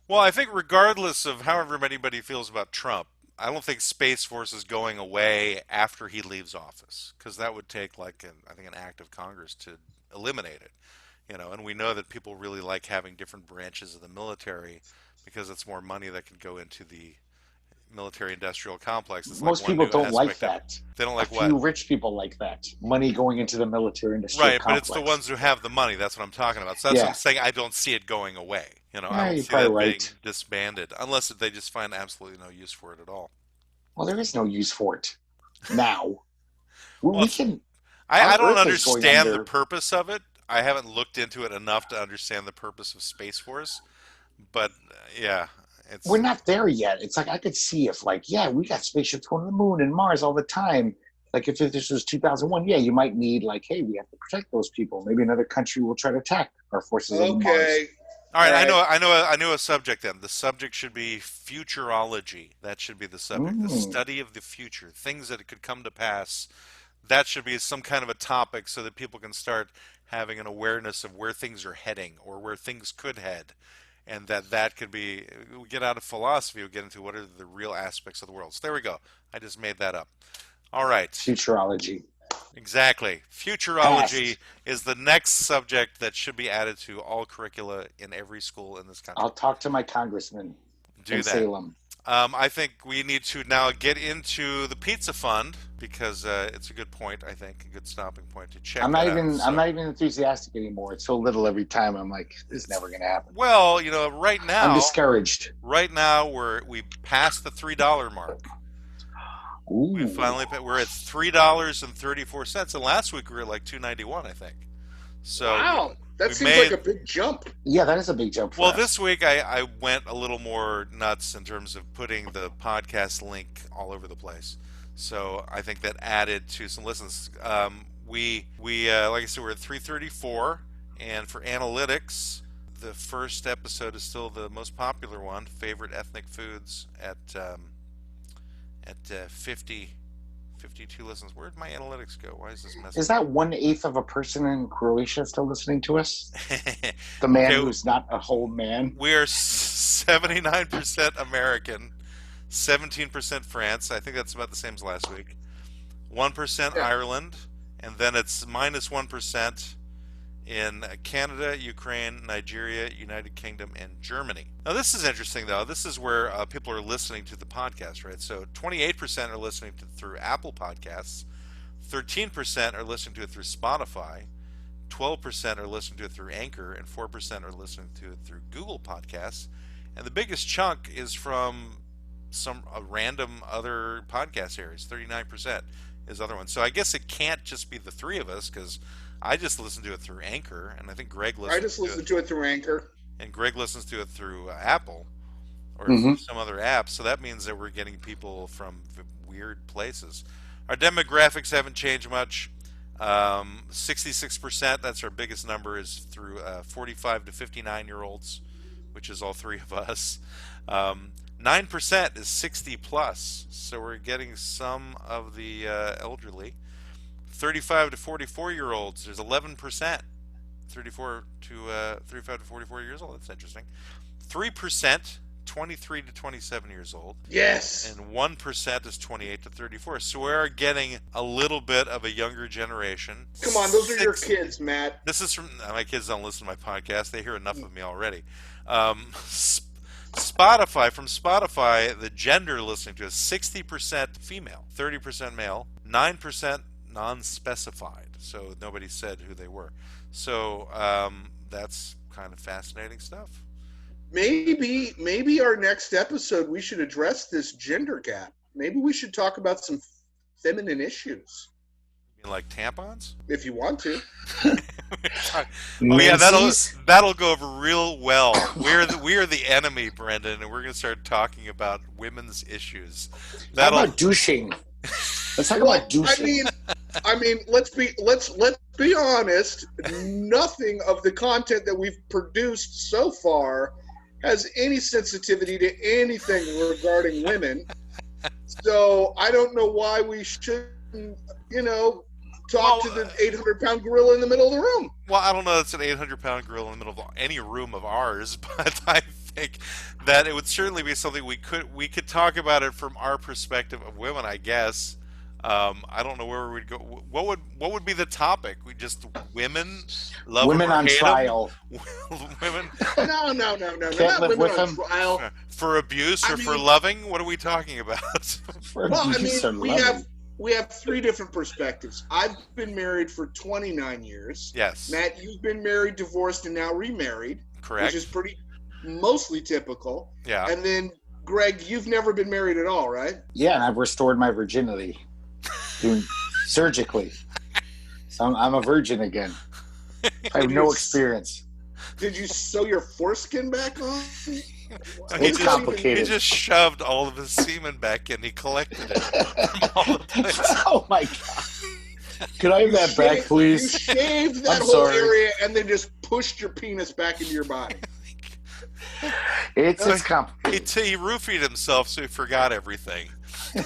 Well, I think regardless of however anybody feels about Trump, I don't think Space Force is going away after he leaves office because that would take like I think an act of Congress to eliminate it. You know, and we know that people really like having different branches of the military because it's more money that can go into the military industrial complex. It's like Most one people new don't like aspect of it. that. They don't A like what? few rich people like that. Money going into the military industrial Right, but it's the complex. ones who have the money. That's what I'm talking about. So that's what I'm Yeah. saying. I don't see it going away. You know, I Yeah, don't you're see probably that being right. disbanded unless they just find absolutely no use for it at all. Well, there is no use for it now. We, Well, we can. I Our don't Earth is going understand the under. purpose of it. I haven't looked into it enough to understand the purpose of Space Force. But yeah, We're it's not there yet. It's like I could see if, like, yeah, we got spaceships going to the moon and Mars all the time. Like, if this was 2001, yeah, you might need, like, hey, we have to protect those people. Maybe another country will try to attack our forces on Mars. Okay, all all right. right. I know a subject then. The subject should be futurology. That should be the subject. The Mm. study of the future, things that could come to pass. That should be some kind of a topic so that people can start having an awareness of where things are heading or where things could head. And that could be, we get out of philosophy, we get into what are the real aspects of the world. So there we go. I just made that up. All right. Futurology. Exactly. Futurology Past. is the next subject that should be added to all curricula in every school in this country. I'll talk to my congressman Do in that. Salem. I think we need to now get into the pizza fund because it's a good point. I think a good stopping point to check that out. I'm So, not even enthusiastic anymore. It's so little every time. I'm like, this is never going to happen. well, you know, I'm discouraged. right now we passed the $3 mark. We Ooh. finally we're at $3.34, and last week we were at like 2.91, I think. So Wow, that we seems made like a big jump. Yeah, that is a big jump for well us. this week. I went a little more nuts in terms of putting the podcast link all over the place. So I think that added to some listens. We like I said, we're at 334, and for analytics, the first episode is still the most popular one. Favorite ethnic foods at 52 listens. Where'd my analytics go? Why is this messing? Is that 1/8 of a person in Croatia still listening to us? The man Okay, who's not a whole man? we are 79% American, 17% France. I think that's about the same as last week. 1% Yeah. Ireland, and then it's minus 1% in Canada, Ukraine, Nigeria, United Kingdom, and Germany. Now, this is interesting, though. This is where people are listening to the podcast, right? So 28% are listening to through Apple Podcasts, 13% are listening to it through Spotify, 12% are listening to it through Anchor, and 4% are listening to it through Google Podcasts. And the biggest chunk is from a random other podcast areas. 39% is other ones. So I guess it can't just be the three of us because I just listen to it through Anchor, and I think Greg I listens just to it, listened to it through Anchor. and Greg listens to it through Apple or Hmm. through some other app. So that means that we're getting people from weird places. Our demographics haven't changed much. 66%, that's our biggest number, is through 45 to 59-year-olds, which is all three of us. 9% is 60 plus, so we're getting some of the elderly. 35 to 44-year-olds, there's 11%. 35 to 44 years old, that's interesting. 3%, 23 to 27 years old. Yes. And 1% is 28 to 34. So we are getting a little bit of a younger generation. Come on, those are your kids, Matt. This is from my kids. Don't listen to my podcast. They hear enough of me already. Spotify, the gender listening to is 60% female, 30% male, 9% non-specified. So nobody said who they were. So that's kind of fascinating stuff. Maybe our next episode we should address this gender gap. Maybe we should talk about some feminine issues. You mean like tampons? If you want to. Oh yeah, that'll go over real well. We are the enemy, Brendan, and we're going to start talking about women's issues. How about douching? Let's talk about douching. I mean, let's be honest. Nothing of the content that we've produced so far has any sensitivity to anything regarding women. So I don't know why we shouldn't, talk to the 800-pound gorilla in the middle of the room. Well, I don't know. It's an 800-pound gorilla in the middle of any room of ours, but I think that it would certainly be something we could talk about it from our perspective of women, I guess. I don't know where we'd go. What would be the topic? We just women love women them or on hate trial. Them? Women No. Can't Not live women with on them? trial. for abuse or for mean- loving? What are we talking about? For Well, I abuse or mean, loving. we have three different perspectives. I've been married for 29 years. Yes, Matt, you've been married, divorced, and now remarried, correct. which is mostly typical. Yeah. And then, Greg, you've never been married at all, right? Yeah, and I've restored my virginity surgically. So I'm a virgin again. I have no experience. Did you sew your foreskin back on? It's complicated. He just shoved all of his semen back in. He collected it from all the places. Oh my god! Can I have that back, You please? shaved that I'm whole sorry. area and then just pushed your penis back into your body. It's complicated. He roofied himself, so he forgot everything.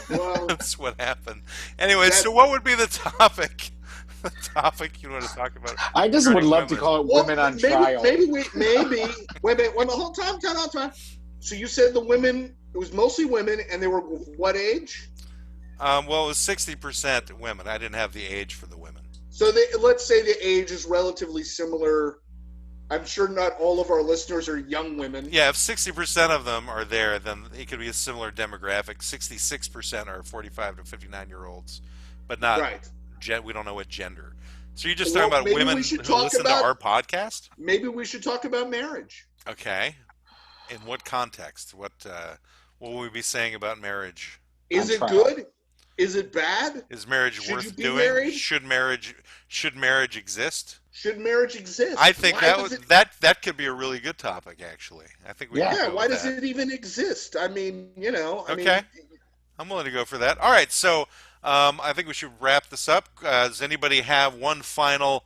Well, That's what happened. Anyway, so what would be the topic? The topic you want to talk about? I just would love to women. call it women on trial. Maybe. Wait a minute. Hold on, time. So you said the women, it was mostly women, and they were what age? Well, it was 60% women. I didn't have the age for the women. So let's say the age is relatively similar. I'm sure not all of our listeners are young women. Yeah, if 60% of them are there, then it could be a similar demographic. 66% are 45 to 59-year-olds, but not. Right. We don't know what gender. So you're just Well, talking about maybe women we who should talk listen about- to our podcast? Maybe we should talk about marriage. Okay. In what context? What will we be saying about marriage? Is On it trial. good? Is it bad? Is marriage Should you worth be doing? married? Should marriage exist? Should marriage exist? I think Why does it- that could be a really good topic, actually. I think we Yeah. could Yeah, go why with does that. it even exist? I mean, Okay. I'm willing to go for that. All right, so I think we should wrap this up. Does anybody have one final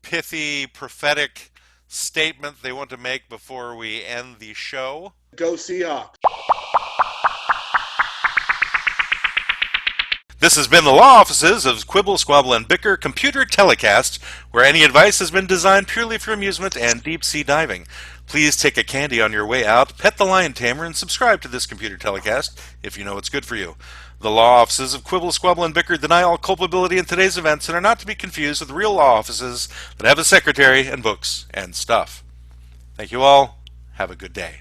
pithy, prophetic statement they want to make before we end the show? Go Seahawks. This has been the law offices of Quibble, Squabble, and Bicker Computer Telecast, where any advice has been designed purely for amusement and deep-sea diving. Please take a candy on your way out, pet the lion tamer, and subscribe to this computer telecast if you know what's good for you. The law offices of Quibble, Squabble, and Bicker deny all culpability in today's events and are not to be confused with real law offices that have a secretary and books and stuff. Thank you all. Have a good day.